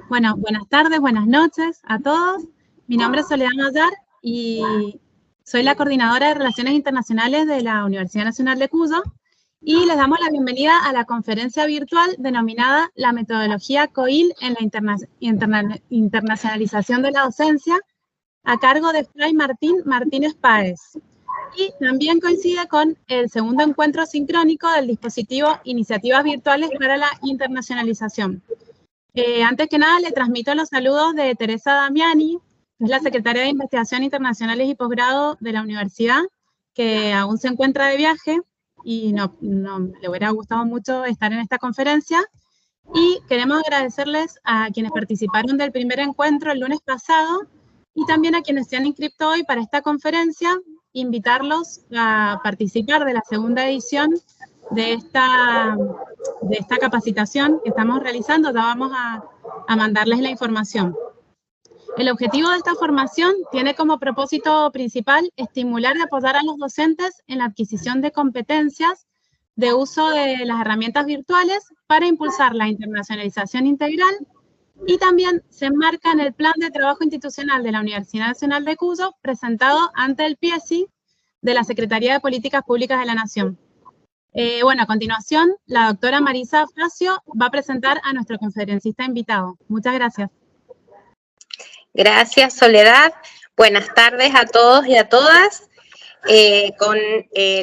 Bueno, buenas tardes, buenas noches a todos. Mi nombre es Soledad Mayar y soy la coordinadora de Relaciones Internacionales de la Universidad Nacional de Cuyo y les damos la bienvenida a la conferencia virtual denominada La metodología COIL en la internacionalización de la docencia, a cargo de Fray Martínez Páez. Y también coincide con el segundo encuentro sincrónico del dispositivo Iniciativas Virtuales para la Internacionalización. Antes que nada, le transmito los saludos de Teresa Damiani, que es la secretaria de Investigación Internacionales y Posgrado de la universidad, que aún se encuentra de viaje y no le hubiera gustado mucho estar en esta conferencia. Y queremos agradecerles a quienes participaron del primer encuentro el lunes pasado y también a quienes se han inscrito hoy para esta conferencia, invitarlos a participar de la segunda edición de esta capacitación que estamos realizando. Ya vamos a mandarles la información. El objetivo de esta formación tiene como propósito principal estimular y apoyar a los docentes en la adquisición de competencias de uso de las herramientas virtuales para impulsar la internacionalización integral, y también se enmarca en el Plan de Trabajo Institucional de la Universidad Nacional de Cuyo, presentado ante el PIESI de la Secretaría de Políticas Públicas de la Nación. Bueno, a continuación, la doctora Marisa Facio va a presentar a nuestro conferencista invitado. Muchas gracias. Gracias, Soledad. Buenas tardes a todos y a todas. Con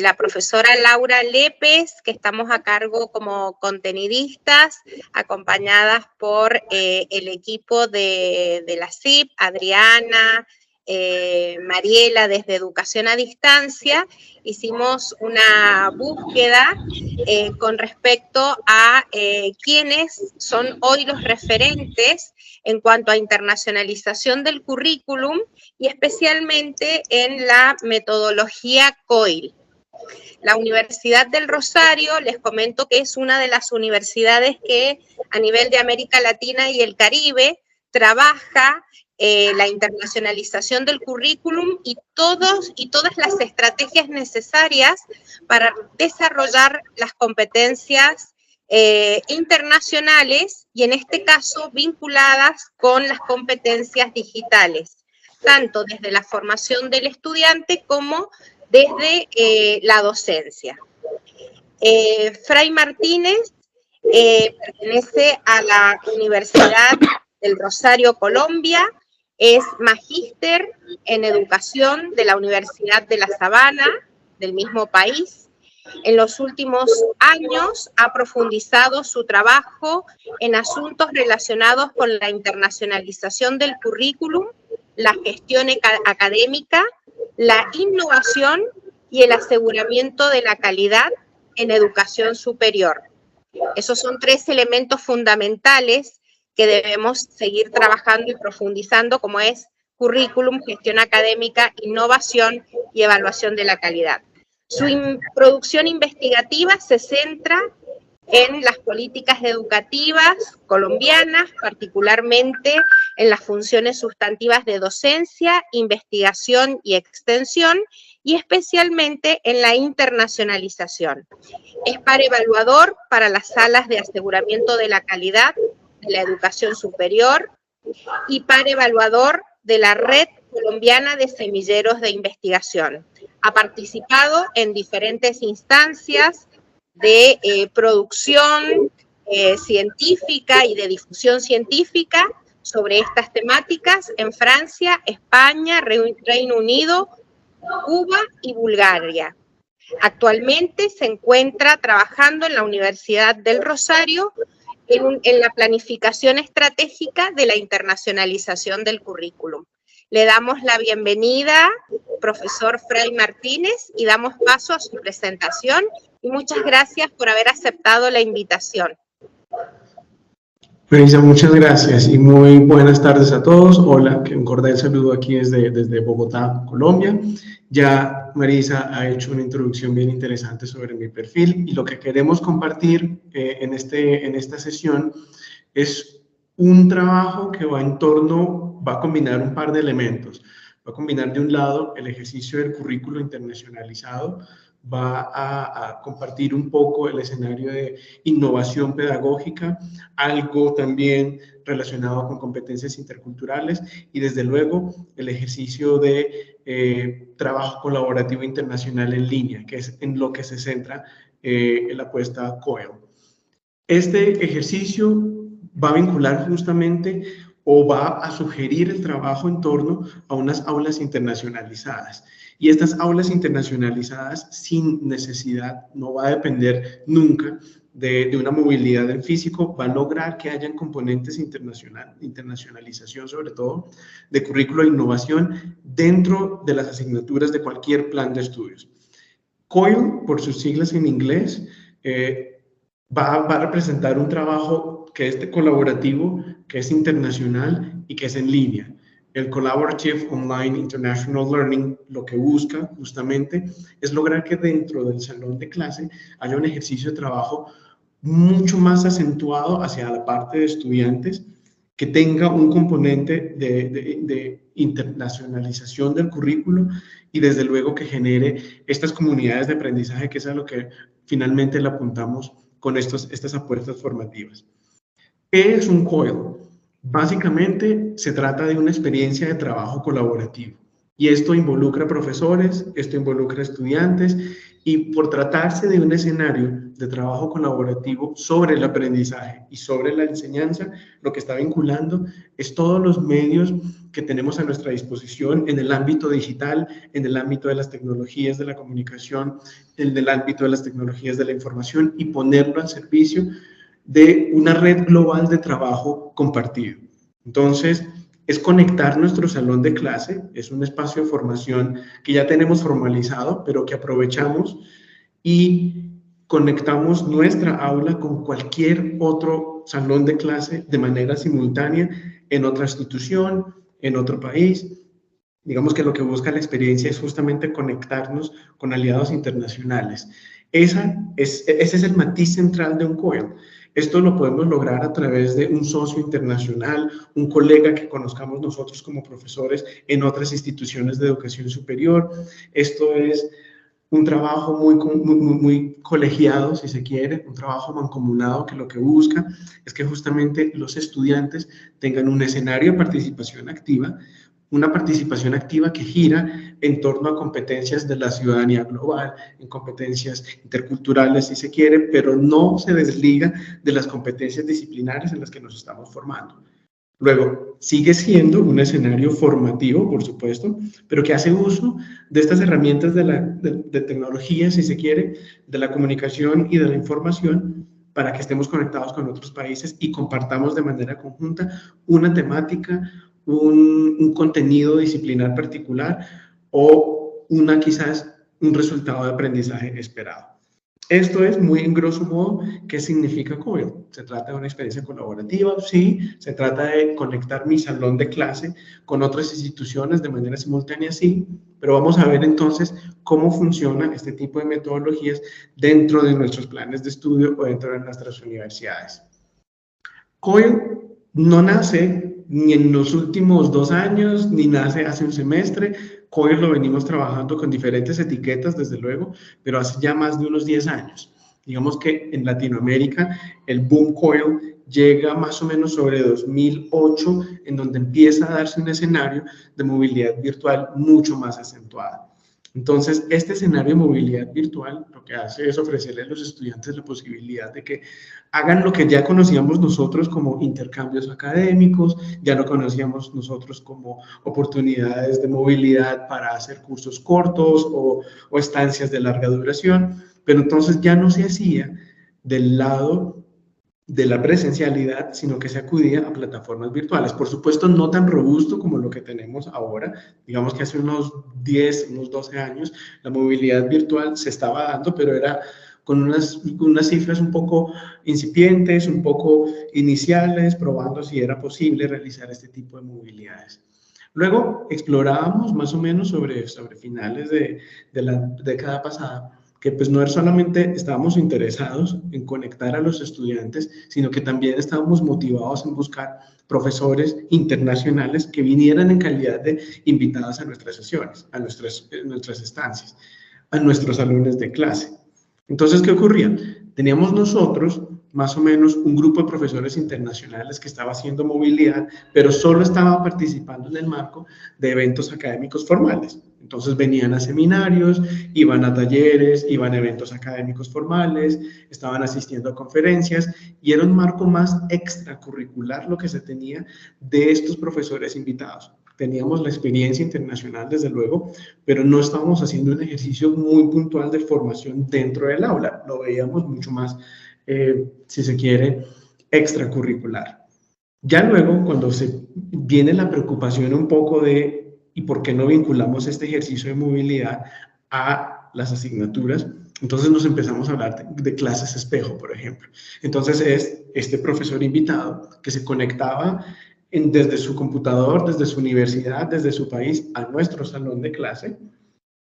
la profesora Laura Lépez, que estamos a cargo como contenidistas, acompañadas por el equipo de la CIP, Adriana, Mariela desde Educación a Distancia. Hicimos una búsqueda con respecto a quiénes son hoy los referentes en cuanto a internacionalización del currículum y especialmente en la metodología COIL. La Universidad del Rosario, les comento que es una de las universidades que a nivel de América Latina y el Caribe trabaja la internacionalización del currículum y todas las estrategias necesarias para desarrollar las competencias internacionales y en este caso vinculadas con las competencias digitales, tanto desde la formación del estudiante como desde la docencia. Fray Martínez pertenece a la Universidad del Rosario, Colombia, es magíster en educación de la Universidad de La Sabana, del mismo país. En los últimos años ha profundizado su trabajo en asuntos relacionados con la internacionalización del currículum, la gestión académica, la innovación y el aseguramiento de la calidad en educación superior. Esos son tres elementos fundamentales que debemos seguir trabajando y profundizando, como es currículum, gestión académica, innovación y evaluación de la calidad. Su producción investigativa se centra en las políticas educativas colombianas, particularmente en las funciones sustantivas de docencia, investigación y extensión, y especialmente en la internacionalización. Es par evaluador para las salas de aseguramiento de la calidad de la educación superior y par evaluador de la Red Colombiana de Semilleros de Investigación. Ha participado en diferentes instancias de producción científica y de difusión científica sobre estas temáticas en Francia, España, Reino Unido, Cuba y Bulgaria. Actualmente se encuentra trabajando en la Universidad del Rosario en la planificación estratégica de la internacionalización del currículum. Le damos la bienvenida, profesor Fray Martínez, y damos paso a su presentación. Y muchas gracias por haber aceptado la invitación. Marisa, muchas gracias y muy buenas tardes a todos. Hola, un cordial saludo aquí desde Bogotá, Colombia. Ya Marisa ha hecho una introducción bien interesante sobre mi perfil y lo que queremos compartir en esta sesión es un trabajo que va a combinar un par de elementos. Va a combinar de un lado el ejercicio del currículo internacionalizado, va a compartir un poco el escenario de innovación pedagógica, algo también relacionado con competencias interculturales y desde luego el ejercicio de trabajo colaborativo internacional en línea, que es en lo que se centra en la apuesta COEL. Este ejercicio va a vincular justamente o va a sugerir el trabajo en torno a unas aulas internacionalizadas. Y estas aulas internacionalizadas sin necesidad, no va a depender nunca de una movilidad en físico, va a lograr que hayan componentes internacionalización, sobre todo, de currículo de innovación dentro de las asignaturas de cualquier plan de estudios. COIL, por sus siglas en inglés, va a representar un trabajo que es colaborativo, que es internacional y que es en línea. El Collaborative Online International Learning lo que busca justamente es lograr que dentro del salón de clase haya un ejercicio de trabajo mucho más acentuado hacia la parte de estudiantes, que tenga un componente de internacionalización del currículo y desde luego que genere estas comunidades de aprendizaje, que es a lo que finalmente le apuntamos con estas apuestas formativas. ¿Qué es un COIL? Básicamente se trata de una experiencia de trabajo colaborativo y esto involucra profesores, esto involucra estudiantes y por tratarse de un escenario de trabajo colaborativo sobre el aprendizaje y sobre la enseñanza, lo que está vinculando es todos los medios que tenemos a nuestra disposición en el ámbito digital, en el ámbito de las tecnologías de la comunicación, en el ámbito de las tecnologías de la información y ponerlo al servicio de una red global de trabajo compartido. Entonces, es conectar nuestro salón de clase, es un espacio de formación que ya tenemos formalizado, pero que aprovechamos y conectamos nuestra aula con cualquier otro salón de clase de manera simultánea en otra institución, en otro país. Digamos que lo que busca la experiencia es justamente conectarnos con aliados internacionales. Ese es el matiz central de un COIL. Esto lo podemos lograr a través de un socio internacional, un colega que conozcamos nosotros como profesores en otras instituciones de educación superior. Esto es un trabajo muy colegiado, si se quiere, un trabajo mancomunado que lo que busca es que justamente los estudiantes tengan un escenario de participación activa, una participación activa que gira en torno a competencias de la ciudadanía global, en competencias interculturales, si se quiere, pero no se desliga de las competencias disciplinares en las que nos estamos formando. Luego, sigue siendo un escenario formativo, por supuesto, pero que hace uso de estas herramientas de tecnología, si se quiere, de la comunicación y de la información, para que estemos conectados con otros países y compartamos de manera conjunta una temática, un contenido disciplinar particular o quizás un resultado de aprendizaje esperado. Esto es muy en grosso modo qué significa COIL. Se trata de una experiencia colaborativa, sí, se trata de conectar mi salón de clase con otras instituciones de manera simultánea, sí, pero vamos a ver entonces cómo funciona este tipo de metodologías dentro de nuestros planes de estudio o dentro de nuestras universidades. COIL no nace ni en los últimos 2 años, ni nace hace un semestre. COIL lo venimos trabajando con diferentes etiquetas, desde luego, pero hace ya más de unos 10 años. Digamos que en Latinoamérica el boom COIL llega más o menos sobre 2008, en donde empieza a darse un escenario de movilidad virtual mucho más acentuada. Entonces, este escenario de movilidad virtual lo que hace es ofrecerle a los estudiantes la posibilidad de que hagan lo que ya conocíamos nosotros como intercambios académicos, ya lo conocíamos nosotros como oportunidades de movilidad para hacer cursos cortos o estancias de larga duración, pero entonces ya no se hacía del lado de la presencialidad, sino que se acudía a plataformas virtuales. Por supuesto, no tan robusto como lo que tenemos ahora. Digamos que hace unos 10, unos 12 años, la movilidad virtual se estaba dando, pero era con unas cifras un poco incipientes, un poco iniciales, probando si era posible realizar este tipo de movilidades. Luego explorábamos más o menos sobre finales de la década pasada, que pues no solamente estábamos interesados en conectar a los estudiantes, sino que también estábamos motivados en buscar profesores internacionales que vinieran en calidad de invitados a nuestras sesiones, a nuestras estancias. a nuestros salones de clase. Entonces, ¿qué ocurría? Teníamos nosotros más o menos un grupo de profesores internacionales que estaba haciendo movilidad, pero solo estaba participando en el marco de eventos académicos formales. Entonces venían a seminarios, iban a talleres, iban a eventos académicos formales, estaban asistiendo a conferencias y era un marco más extracurricular lo que se tenía de estos profesores invitados. Teníamos la experiencia internacional, desde luego, pero no estábamos haciendo un ejercicio muy puntual de formación dentro del aula. Lo veíamos mucho más, si se quiere, extracurricular. Ya luego, cuando se viene la preocupación un poco de ¿y por qué no vinculamos este ejercicio de movilidad a las asignaturas? Entonces nos empezamos a hablar de clases espejo, por ejemplo. Entonces es este profesor invitado que se conectaba desde su computador, desde su universidad, desde su país, a nuestro salón de clase,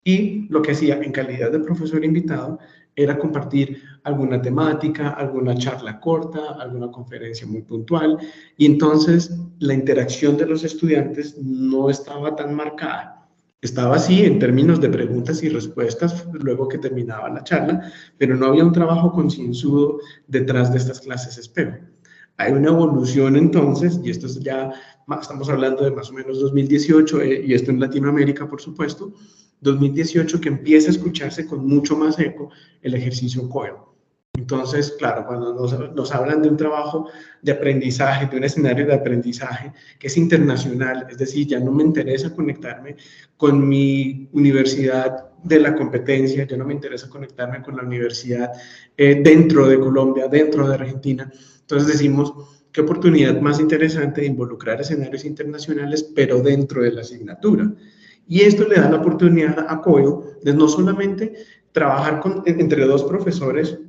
y lo que hacía en calidad de profesor invitado era compartir alguna temática, alguna charla corta, alguna conferencia muy puntual, y entonces la interacción de los estudiantes no estaba tan marcada. Estaba así en términos de preguntas y respuestas luego que terminaba la charla, pero no había un trabajo concienzudo detrás de estas clases espejo. Hay una evolución entonces, y esto es ya, estamos hablando de más o menos 2018, y esto en Latinoamérica, por supuesto, 2018, que empieza a escucharse con mucho más eco el ejercicio COEL. Entonces, claro, cuando nos hablan de un trabajo de aprendizaje, de un escenario de aprendizaje que es internacional, es decir, ya no me interesa conectarme con mi universidad de la competencia, ya no me interesa conectarme con la universidad dentro de Colombia, dentro de Argentina. Entonces decimos, qué oportunidad más interesante de involucrar escenarios internacionales, pero dentro de la asignatura. Y esto le da la oportunidad a COEL de no solamente trabajar entre dos profesores,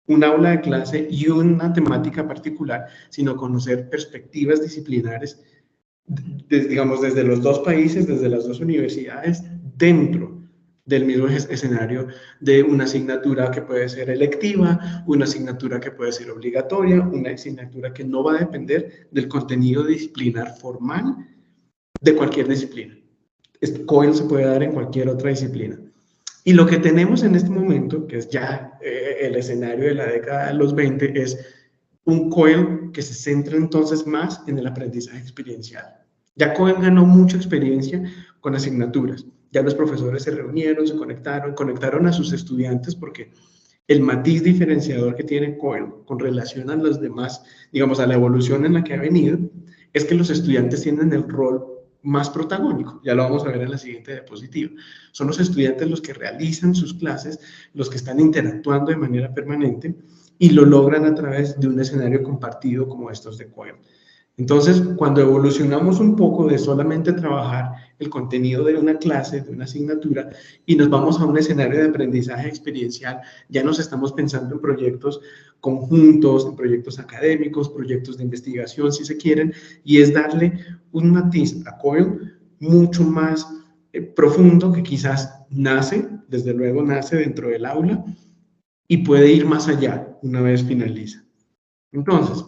un aula de clase y una temática particular, sino conocer perspectivas disciplinares, digamos, desde los dos países, desde las dos universidades, dentro del mismo escenario de una asignatura que puede ser electiva, una asignatura que puede ser obligatoria, una asignatura que no va a depender del contenido disciplinar formal de cualquier disciplina. COEL se puede dar en cualquier otra disciplina. Y lo que tenemos en este momento, que es ya el escenario de la década de los 20, es un COEL que se centra entonces más en el aprendizaje experiencial. Ya COEL ganó mucha experiencia con asignaturas. Ya los profesores se reunieron, se conectaron a sus estudiantes, porque el matiz diferenciador que tiene COEL con relación a los demás, digamos, a la evolución en la que ha venido, es que los estudiantes tienen el rol más protagónico. Ya lo vamos a ver en la siguiente diapositiva. Son los estudiantes los que realizan sus clases, los que están interactuando de manera permanente y lo logran a través de un escenario compartido como estos de COEL. Entonces, cuando evolucionamos un poco de solamente trabajar el contenido de una clase, de una asignatura, y nos vamos a un escenario de aprendizaje experiencial, ya nos estamos pensando en proyectos conjuntos, en proyectos académicos, proyectos de investigación, si se quieren, y es darle un matiz a COEL mucho más profundo, que quizás desde luego nace dentro del aula, y puede ir más allá una vez finaliza. Entonces,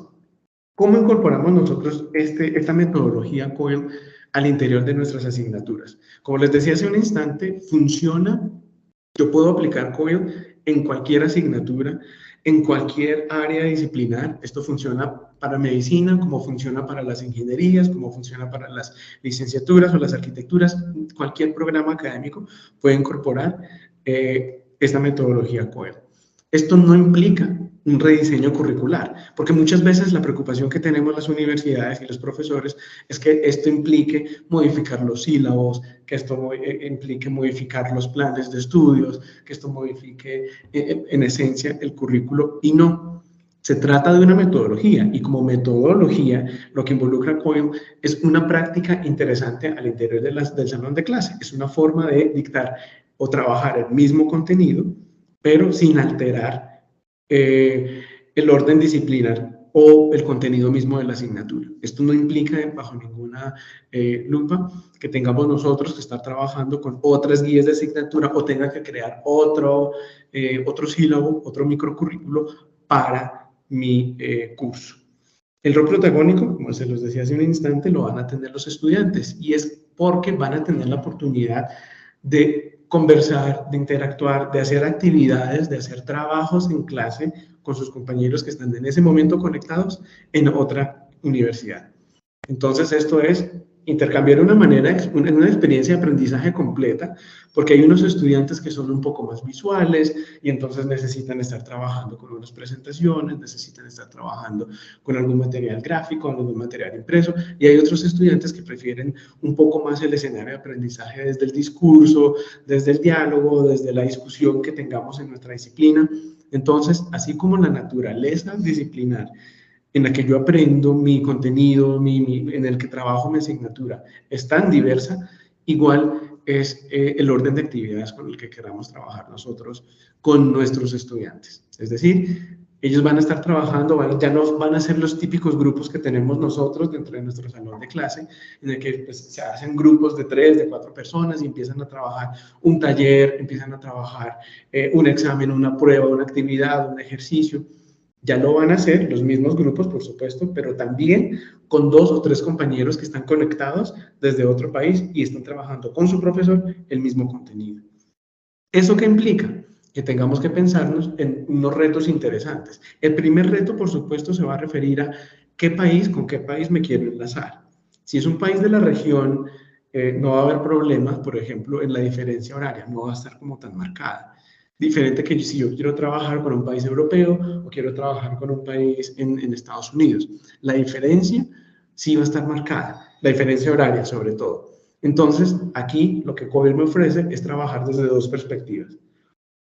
¿cómo incorporamos nosotros esta metodología COEL al interior de nuestras asignaturas? Como les decía hace un instante, funciona. Yo puedo aplicar COEL en cualquier asignatura, en cualquier área disciplinar. Esto funciona para medicina, como funciona para las ingenierías, como funciona para las licenciaturas o las arquitecturas. Cualquier programa académico puede incorporar esta metodología COEL. Esto no implica un rediseño curricular, porque muchas veces la preocupación que tenemos las universidades y los profesores es que esto implique modificar los sílabos, que esto implique modificar los planes de estudios, que esto modifique en esencia el currículo, y no. Se trata de una metodología, y como metodología lo que involucra COEL es una práctica interesante al interior del salón de clase. Es una forma de dictar o trabajar el mismo contenido, pero sin alterar el orden disciplinar o el contenido mismo de la asignatura. Esto no implica bajo ninguna lupa que tengamos nosotros que estar trabajando con otras guías de asignatura o tenga que crear otro sílabo, otro microcurrículo para mi curso. El rol protagónico, como se los decía hace un instante, lo van a tener los estudiantes, y es porque van a tener la oportunidad de conversar, de interactuar, de hacer actividades, de hacer trabajos en clase con sus compañeros que están en ese momento conectados en otra universidad. Entonces, esto es intercambiar una experiencia de aprendizaje completa, porque hay unos estudiantes que son un poco más visuales y entonces necesitan estar trabajando con unas presentaciones, necesitan estar trabajando con algún material gráfico, algún material impreso, y hay otros estudiantes que prefieren un poco más el escenario de aprendizaje desde el discurso, desde el diálogo, desde la discusión que tengamos en nuestra disciplina. Entonces, así como la naturaleza disciplinar en la que yo aprendo mi contenido, en el que trabajo mi asignatura, es tan diversa, igual es el orden de actividades con el que queramos trabajar nosotros con nuestros estudiantes. Es decir, ellos van a estar trabajando, ya no van a ser los típicos grupos que tenemos nosotros dentro de nuestro salón de clase, en el que pues, se hacen grupos de 3, de 4 personas y empiezan a trabajar un taller, empiezan a trabajar un examen, una prueba, una actividad, un ejercicio. Ya lo van a hacer los mismos grupos, por supuesto, pero también con 2 o 3 compañeros que están conectados desde otro país y están trabajando con su profesor el mismo contenido. ¿Eso qué implica? Que tengamos que pensarnos en unos retos interesantes. El primer reto, por supuesto, se va a referir a con qué país me quiero enlazar. Si es un país de la región, no va a haber problemas, por ejemplo, en la diferencia horaria, no va a estar como tan marcada. Diferente que si yo quiero trabajar con un país europeo o quiero trabajar con un país en Estados Unidos. La diferencia sí va a estar marcada, la diferencia horaria sobre todo. Entonces, aquí lo que COBIR me ofrece es trabajar desde 2 perspectivas.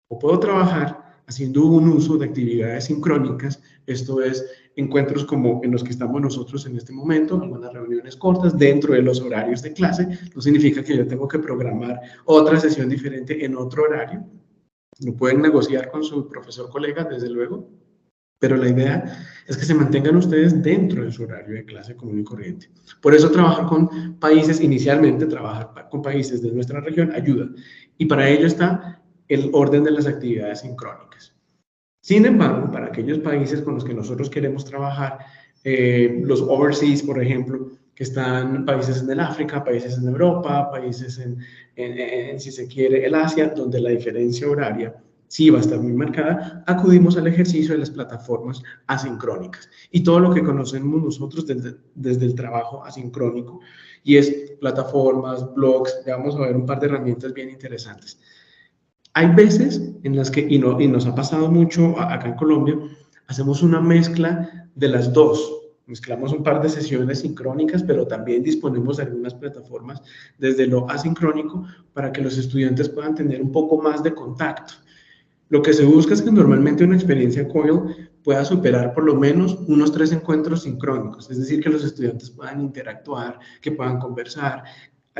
O puedo trabajar haciendo un uso de actividades sincrónicas, esto es, encuentros como en los que estamos nosotros en este momento, algunas reuniones cortas dentro de los horarios de clase, no significa que yo tengo que programar otra sesión diferente en otro horario. Lo pueden negociar con su profesor colega, desde luego, pero la idea es que se mantengan ustedes dentro de su horario de clase común y corriente. Por eso trabajar con países, inicialmente trabajar con países de nuestra región ayuda, y para ello está el orden de las actividades sincrónicas. Sin embargo, para aquellos países con los que nosotros queremos trabajar, los overseas, por ejemplo, que están países en el África, países en Europa, países si se quiere, el Asia, donde la diferencia horaria sí va a estar muy marcada, acudimos al ejercicio de las plataformas asincrónicas y todo lo que conocemos nosotros desde el trabajo asincrónico, y es plataformas, blogs, vamos a ver un par de herramientas bien interesantes. Hay veces en las que, y nos ha pasado mucho acá en Colombia, hacemos una mezcla de las dos. Mezclamos un par de sesiones sincrónicas, pero también disponemos de algunas plataformas desde lo asincrónico para que los estudiantes puedan tener un poco más de contacto. Lo que se busca es que normalmente una experiencia COIL pueda superar por lo menos unos 3 encuentros sincrónicos, es decir, que los estudiantes puedan interactuar, que puedan conversar,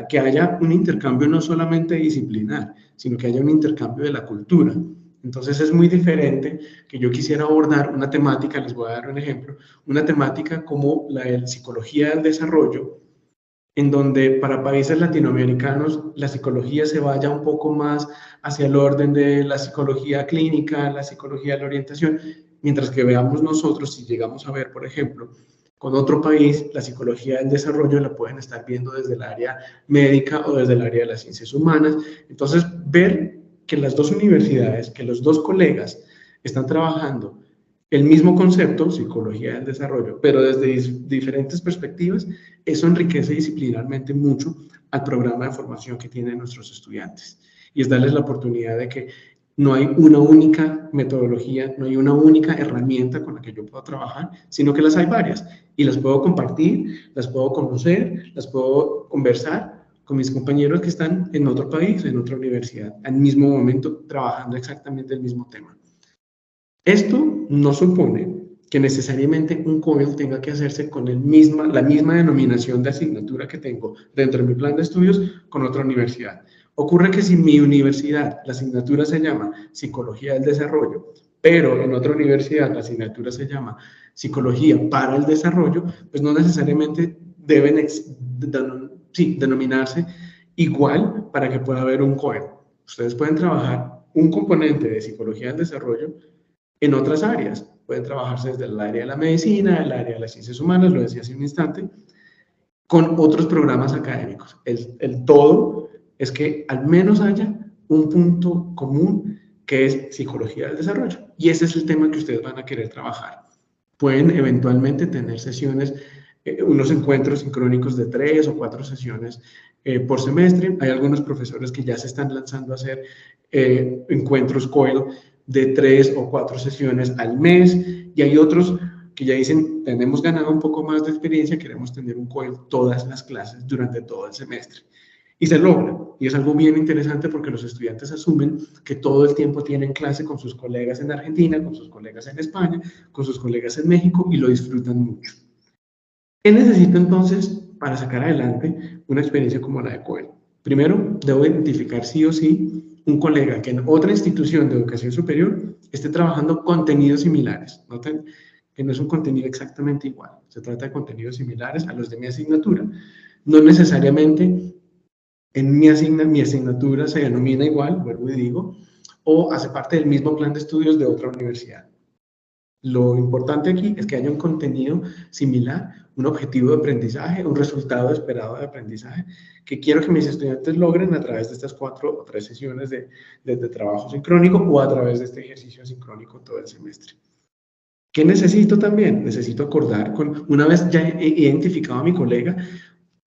que haya un intercambio no solamente disciplinar, sino que haya un intercambio de la cultura. Entonces es muy diferente que yo quisiera abordar una temática, les voy a dar un ejemplo, una temática como la de psicología del desarrollo, en donde para países latinoamericanos la psicología se vaya un poco más hacia el orden de la psicología clínica, la psicología de la orientación, mientras que veamos nosotros, si llegamos a ver, por ejemplo, con otro país, la psicología del desarrollo la pueden estar viendo desde el área médica o desde el área de las ciencias humanas. Entonces, ver que las 2 universidades, que los 2 colegas están trabajando el mismo concepto, psicología del desarrollo, pero desde diferentes perspectivas, eso enriquece disciplinarmente mucho al programa de formación que tienen nuestros estudiantes. Y es darles la oportunidad de que no hay una única metodología, no hay una única herramienta con la que yo pueda trabajar, sino que las hay varias y las puedo compartir, las puedo conocer, las puedo conversar con mis compañeros que están en otro país, en otra universidad, al mismo momento trabajando exactamente el mismo tema. Esto no supone que necesariamente un COIL tenga que hacerse con la misma denominación de asignatura que tengo dentro de mi plan de estudios con otra universidad. Ocurre que si mi universidad, la asignatura se llama Psicología del Desarrollo, pero en otra universidad la asignatura se llama Psicología para el Desarrollo, pues no necesariamente deben denominarse igual para que pueda haber un COIL. Ustedes pueden trabajar un componente de Psicología del Desarrollo en otras áreas. Pueden trabajarse desde el área de la medicina, el área de las ciencias humanas, lo decía hace un instante, con otros programas académicos. El todo es que al menos haya un punto común que es psicología del desarrollo. Y ese es el tema que ustedes van a querer trabajar. Pueden eventualmente tener sesiones, unos encuentros sincrónicos de 3 o 4 sesiones por semestre. Hay algunos profesores que ya se están lanzando a hacer encuentros COIL de 3 o 4 sesiones al mes, y hay otros que ya dicen, tenemos ganado un poco más de experiencia, queremos tener un COIL todas las clases durante todo el semestre. Y se logra, y es algo bien interesante porque los estudiantes asumen que todo el tiempo tienen clase con sus colegas en Argentina, con sus colegas en España, con sus colegas en México, y lo disfrutan mucho. ¿Qué necesito entonces para sacar adelante una experiencia como la de COIL? Primero, debo identificar sí o sí un colega que en otra institución de educación superior esté trabajando contenidos similares. Noten que no es un contenido exactamente igual, se trata de contenidos similares a los de mi asignatura. No necesariamente en mi asignatura se denomina igual, vuelvo y digo, o hace parte del mismo plan de estudios de otra universidad. Lo importante aquí es que haya un contenido similar, un objetivo de aprendizaje, un resultado esperado de aprendizaje que quiero que mis estudiantes logren a través de estas 4 o 3 sesiones de trabajo sincrónico o a través de este ejercicio sincrónico todo el semestre. ¿Qué necesito también? Necesito acordar con, una vez ya he identificado a mi colega,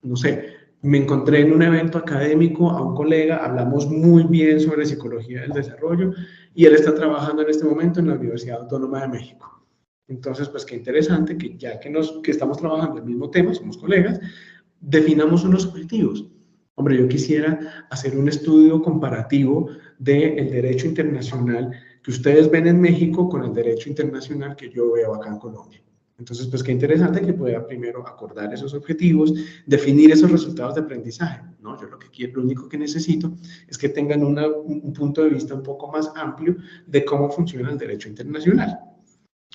no sé, me encontré en un evento académico a un colega, hablamos muy bien sobre psicología del desarrollo y él está trabajando en este momento en la Universidad Autónoma de México. Entonces, pues qué interesante que ya que estamos trabajando el mismo tema, somos colegas, definamos unos objetivos. Hombre, yo quisiera hacer un estudio comparativo del derecho internacional que ustedes ven en México con el derecho internacional que yo veo acá en Colombia. Entonces, pues qué interesante que pueda primero acordar esos objetivos, definir esos resultados de aprendizaje. No, yo lo único que necesito es que tengan un punto de vista un poco más amplio de cómo funciona el derecho internacional.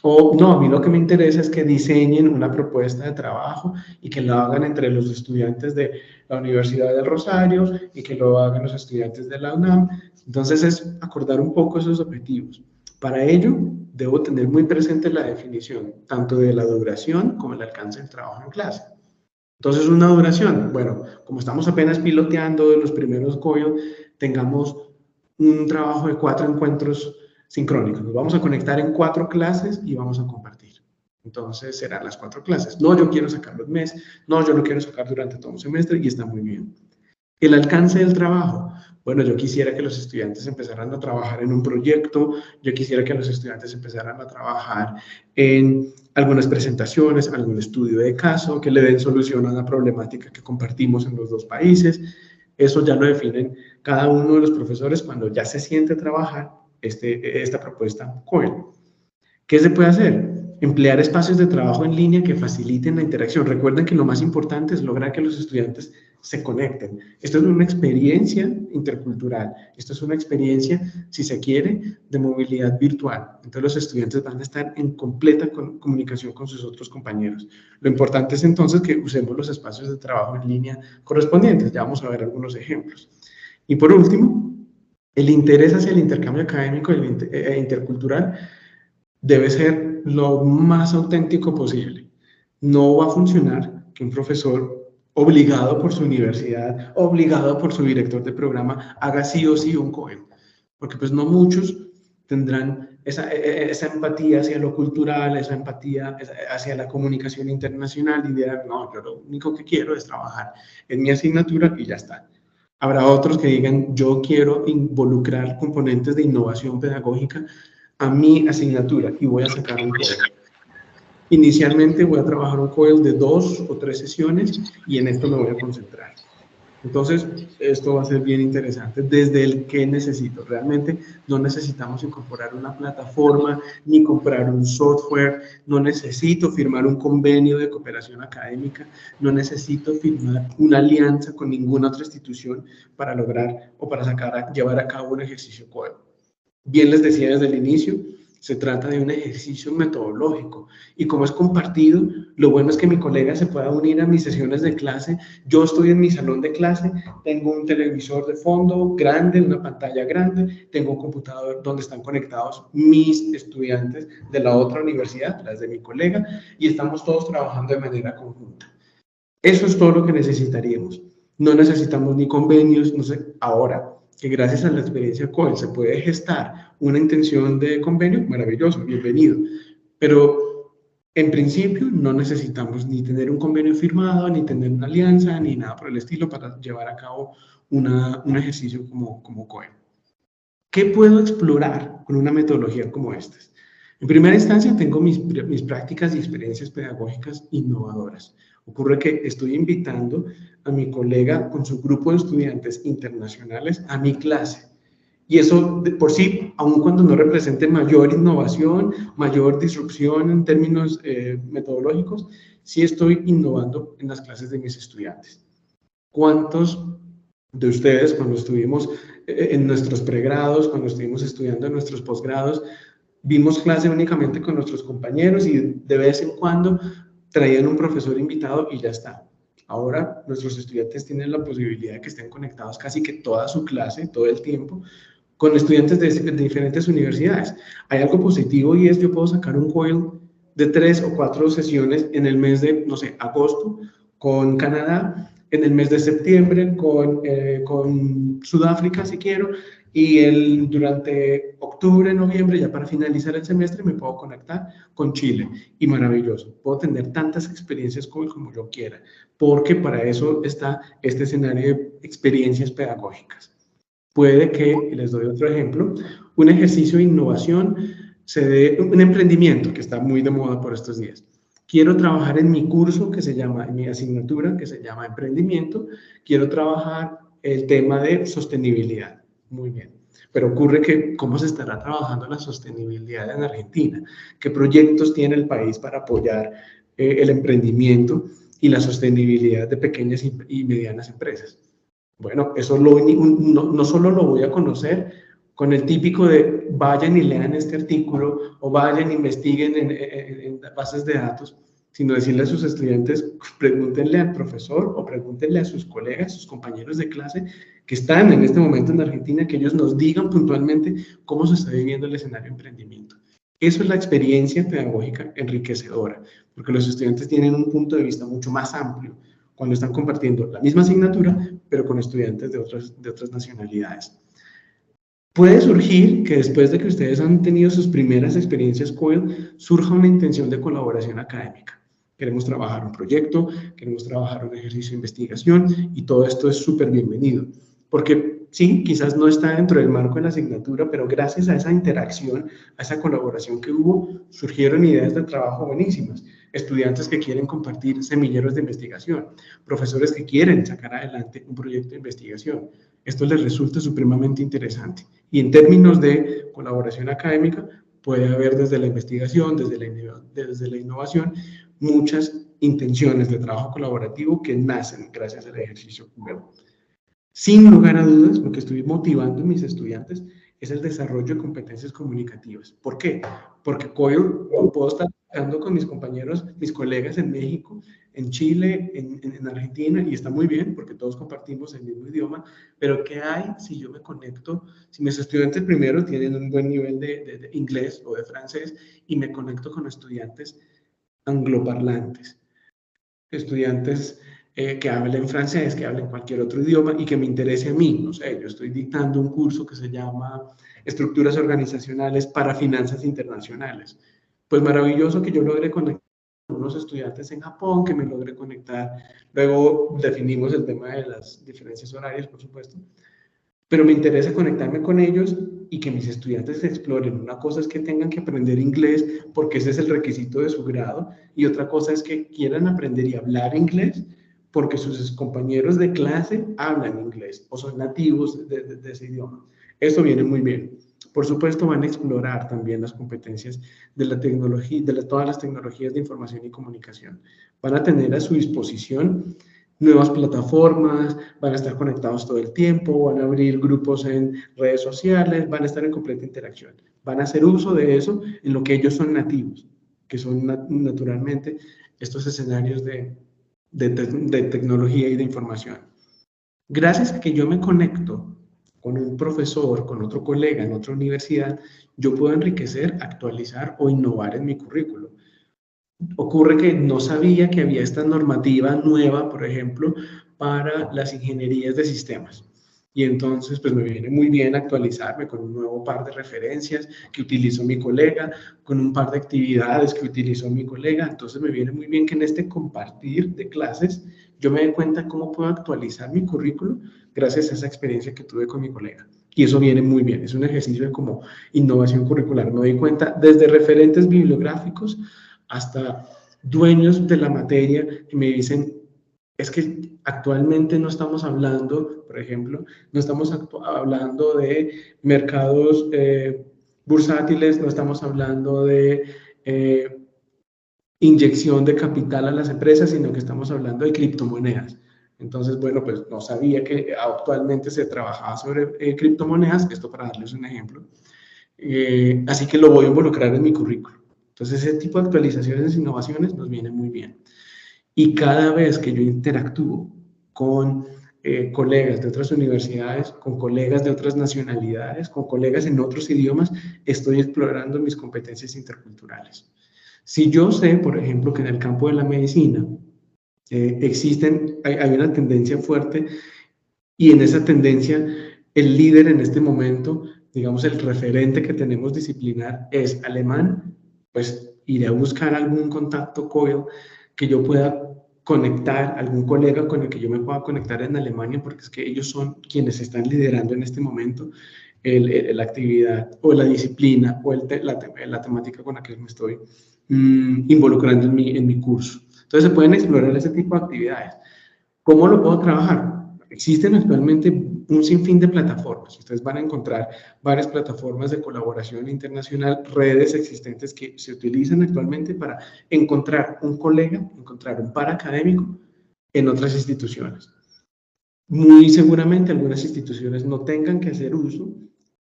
O no, a mí lo que me interesa es que diseñen una propuesta de trabajo y que lo hagan entre los estudiantes de la Universidad del Rosario y que lo hagan los estudiantes de la UNAM. Entonces es acordar un poco esos objetivos. Para ello, debo tener muy presente la definición, tanto de la duración como el alcance del trabajo en clase. Entonces, una duración, bueno, como estamos apenas piloteando de los primeros COIL, tengamos un trabajo de 4 encuentros sincrónicos. Nos vamos a conectar en 4 clases y vamos a compartir. Entonces, serán las 4 clases. No, yo quiero sacarlo en mes. No, yo lo quiero sacar durante todo un semestre y está muy bien. El alcance del trabajo. Bueno, yo quisiera que los estudiantes empezaran a trabajar en un proyecto, yo quisiera que los estudiantes empezaran a trabajar en algunas presentaciones, algún estudio de caso, que le den solución a una problemática que compartimos en los 2 países. Eso ya lo definen cada uno de los profesores cuando ya se siente a trabajar esta propuesta COIL. ¿Qué se puede hacer? Emplear espacios de trabajo en línea que faciliten la interacción. Recuerden que lo más importante es lograr que los estudiantes se conecten. Esto es una experiencia intercultural. Esto es una experiencia, si se quiere, de movilidad virtual. Entonces los estudiantes van a estar en completa comunicación con sus otros compañeros. Lo importante es entonces que usemos los espacios de trabajo en línea correspondientes. Ya vamos a ver algunos ejemplos. Y por último, el interés hacia el intercambio académico e intercultural debe ser lo más auténtico posible. No va a funcionar que un profesor obligado por su universidad, obligado por su director de programa, haga sí o sí un COIL, porque pues no muchos tendrán esa empatía hacia lo cultural, esa empatía hacia la comunicación internacional y dirán, no, yo lo único que quiero es trabajar en mi asignatura y ya está. Habrá otros que digan, yo quiero involucrar componentes de innovación pedagógica a mi asignatura y voy a sacar un COIL. Inicialmente voy a trabajar un COIL de 2 o 3 sesiones y en esto me voy a concentrar. Entonces, esto va a ser bien interesante. Desde el que necesito. Realmente no necesitamos incorporar una plataforma ni comprar un software. No necesito firmar un convenio de cooperación académica. No necesito firmar una alianza con ninguna otra institución para lograr o para llevar a cabo un ejercicio COIL. Bien les decía desde el inicio, se trata de un ejercicio metodológico y como es compartido, lo bueno es que mi colega se pueda unir a mis sesiones de clase. Yo estoy en mi salón de clase, tengo un televisor de fondo grande, una pantalla grande, tengo un computador donde están conectados mis estudiantes de la otra universidad, las de mi colega, y estamos todos trabajando de manera conjunta. Eso es todo lo que necesitaríamos. No necesitamos ni convenios, no sé, ahora. que gracias a la experiencia COIL se puede gestar una intención de convenio, maravilloso, bienvenido. Pero en principio no necesitamos ni tener un convenio firmado, ni tener una alianza, ni nada por el estilo para llevar a cabo un ejercicio como COIL. ¿Qué puedo explorar con una metodología como esta? En primera instancia, tengo mis prácticas y experiencias pedagógicas innovadoras. Ocurre que estoy invitando a mi colega con su grupo de estudiantes internacionales a mi clase. Y eso, de por sí, aun cuando no represente mayor innovación, mayor disrupción en términos metodológicos, sí estoy innovando en las clases de mis estudiantes. ¿Cuántos de ustedes, cuando estuvimos en nuestros pregrados, cuando estuvimos estudiando en nuestros posgrados, vimos clase únicamente con nuestros compañeros y de vez en cuando traían un profesor invitado y ya está? Ahora nuestros estudiantes tienen la posibilidad de que estén conectados casi que toda su clase, todo el tiempo, con estudiantes de diferentes universidades. Hay algo positivo y es que yo puedo sacar un COIL de 3 o 4 sesiones en el mes de, no sé, agosto con Canadá, en el mes de septiembre con Sudáfrica, si quiero, y durante octubre, noviembre, ya para finalizar el semestre, me puedo conectar con Chile. Y maravilloso, puedo tener tantas experiencias como yo quiera, porque para eso está este escenario de experiencias pedagógicas. Puede que, les doy otro ejemplo, un ejercicio de innovación se dé, un emprendimiento que está muy de moda por estos días. Quiero trabajar en mi curso que se llama, en mi asignatura que se llama emprendimiento, quiero trabajar el tema de sostenibilidad. Muy bien. Pero ocurre que, ¿cómo se estará trabajando la sostenibilidad en Argentina? ¿Qué proyectos tiene el país para apoyar el emprendimiento y la sostenibilidad de pequeñas y medianas empresas? Bueno, eso no solo lo voy a conocer con el típico de vayan y lean este artículo o vayan e investiguen en bases de datos, sino decirle a sus estudiantes, pregúntenle al profesor o pregúntenle a sus colegas, sus compañeros de clase que están en este momento en Argentina, que ellos nos digan puntualmente cómo se está viviendo el escenario de emprendimiento. Eso es la experiencia pedagógica enriquecedora, porque los estudiantes tienen un punto de vista mucho más amplio cuando están compartiendo la misma asignatura, pero con estudiantes de otras nacionalidades. Puede surgir que después de que ustedes han tenido sus primeras experiencias COIL, surja una intención de colaboración académica. Queremos trabajar un proyecto, queremos trabajar un ejercicio de investigación y todo esto es súper bienvenido. Porque sí, quizás no está dentro del marco de la asignatura, pero gracias a esa interacción, a esa colaboración que hubo, surgieron ideas de trabajo buenísimas. Estudiantes que quieren compartir semilleros de investigación, profesores que quieren sacar adelante un proyecto de investigación. Esto les resulta supremamente interesante. Y en términos de colaboración académica, puede haber desde la investigación, desde la innovación, muchas intenciones de trabajo colaborativo que nacen gracias al ejercicio COIL. Sin lugar a dudas, lo que estoy motivando a mis estudiantes es el desarrollo de competencias comunicativas. ¿Por qué? Porque COIL puedo estar trabajando con mis compañeros, mis colegas en México, en Chile, en Argentina, y está muy bien porque todos compartimos el mismo idioma, pero ¿qué hay si yo me conecto, si mis estudiantes primero tienen un buen nivel de inglés o de francés y me conecto con estudiantes angloparlantes, estudiantes que hablen francés, que hablen cualquier otro idioma y que me interese a mí? No sé, yo estoy dictando un curso que se llama Estructuras Organizacionales para Finanzas Internacionales. Pues maravilloso que yo logre conectar con unos estudiantes en Japón, que me logre conectar. Luego definimos el tema de las diferencias horarias, por supuesto. Pero me interesa conectarme con ellos y que mis estudiantes exploren. Una cosa es que tengan que aprender inglés porque ese es el requisito de su grado, y otra cosa es que quieran aprender y hablar inglés porque sus compañeros de clase hablan inglés o son nativos de ese idioma. Eso viene muy bien. Por supuesto, van a explorar también las competencias de la tecnología, todas las tecnologías de información y comunicación. Van a tener a su disposición nuevas plataformas, van a estar conectados todo el tiempo, van a abrir grupos en redes sociales, van a estar en completa interacción. Van a hacer uso de eso en lo que ellos son nativos, que son naturalmente estos escenarios de tecnología y de información. Gracias a que yo me conecto con un profesor, con otro colega en otra universidad, yo puedo enriquecer, actualizar o innovar en mi currículo. Ocurre que no sabía que había esta normativa nueva, por ejemplo, para las ingenierías de sistemas. Y entonces, pues me viene muy bien actualizarme con un nuevo par de referencias que utilizó mi colega, con un par de actividades que utilizó mi colega. Entonces me viene muy bien que en este compartir de clases yo me dé cuenta cómo puedo actualizar mi currículo gracias a esa experiencia que tuve con mi colega. Y eso viene muy bien, es un ejercicio de como innovación curricular. Me doy cuenta desde referentes bibliográficos hasta dueños de la materia que me dicen, es que actualmente no estamos hablando, por ejemplo, no estamos hablando de mercados bursátiles, no estamos hablando de inyección de capital a las empresas, sino que estamos hablando de criptomonedas. Entonces, bueno, pues no sabía que actualmente se trabajaba sobre criptomonedas, esto para darles un ejemplo. Así que lo voy a involucrar en mi currículo. Entonces, ese tipo de actualizaciones e innovaciones nos vienen muy bien. Y cada vez que yo interactúo con colegas de otras universidades, con colegas de otras nacionalidades, con colegas en otros idiomas, estoy explorando mis competencias interculturales. Si yo sé, por ejemplo, que en el campo de la medicina hay una tendencia fuerte y en esa tendencia el líder en este momento, digamos el referente que tenemos disciplinar es alemán, pues iré a buscar algún contacto COIL que yo pueda conectar, algún colega con el que yo me pueda conectar en Alemania, porque es que ellos son quienes están liderando en este momento la actividad o la disciplina o la temática con la que me estoy involucrando en mi curso. Entonces se pueden explorar ese tipo de actividades. ¿Cómo lo puedo trabajar? Existen actualmente un sinfín de plataformas. Ustedes van a encontrar varias plataformas de colaboración internacional, redes existentes que se utilizan actualmente para encontrar un colega, encontrar un par académico en otras instituciones. Muy seguramente algunas instituciones no tengan que hacer uso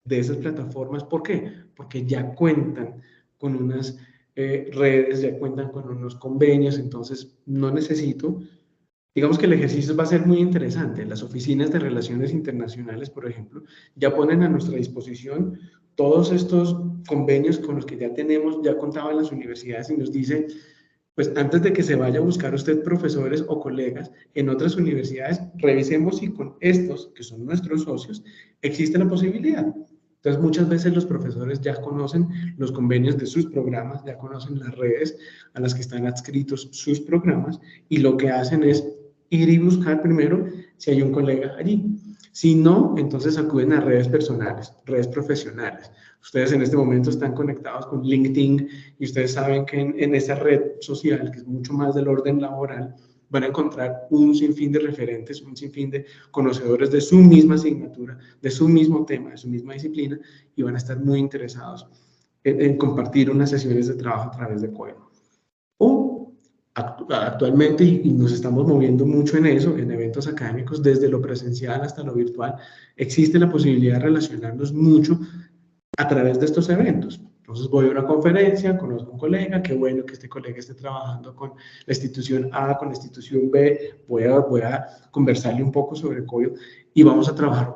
de esas plataformas. ¿Por qué? Porque ya cuentan con unas redes, ya cuentan con unos convenios, entonces no necesito. Digamos que el ejercicio va a ser muy interesante. Las oficinas de relaciones internacionales, por ejemplo, ya ponen a nuestra disposición todos estos convenios con los que ya tenemos, ya contaban las universidades y nos dicen, pues antes de que se vaya a buscar usted profesores o colegas en otras universidades, revisemos si con estos, que son nuestros socios, existe la posibilidad. Entonces, muchas veces los profesores ya conocen los convenios de sus programas, ya conocen las redes a las que están adscritos sus programas y lo que hacen es ir y buscar primero si hay un colega allí. Si no, entonces acuden a redes personales, redes profesionales. Ustedes en este momento están conectados con LinkedIn y ustedes saben que en esa red social, que es mucho más del orden laboral, van a encontrar un sinfín de referentes, un sinfín de conocedores de su misma asignatura, de su mismo tema, de su misma disciplina, y van a estar muy interesados en compartir unas sesiones de trabajo a través de COIL. O actualmente, y nos estamos moviendo mucho en eso, en eventos académicos, desde lo presencial hasta lo virtual, existe la posibilidad de relacionarnos mucho a través de estos eventos. Entonces voy a una conferencia, conozco a un colega, qué bueno que este colega esté trabajando con la institución A, con la institución B, voy a conversarle un poco sobre COIL y vamos a trabajar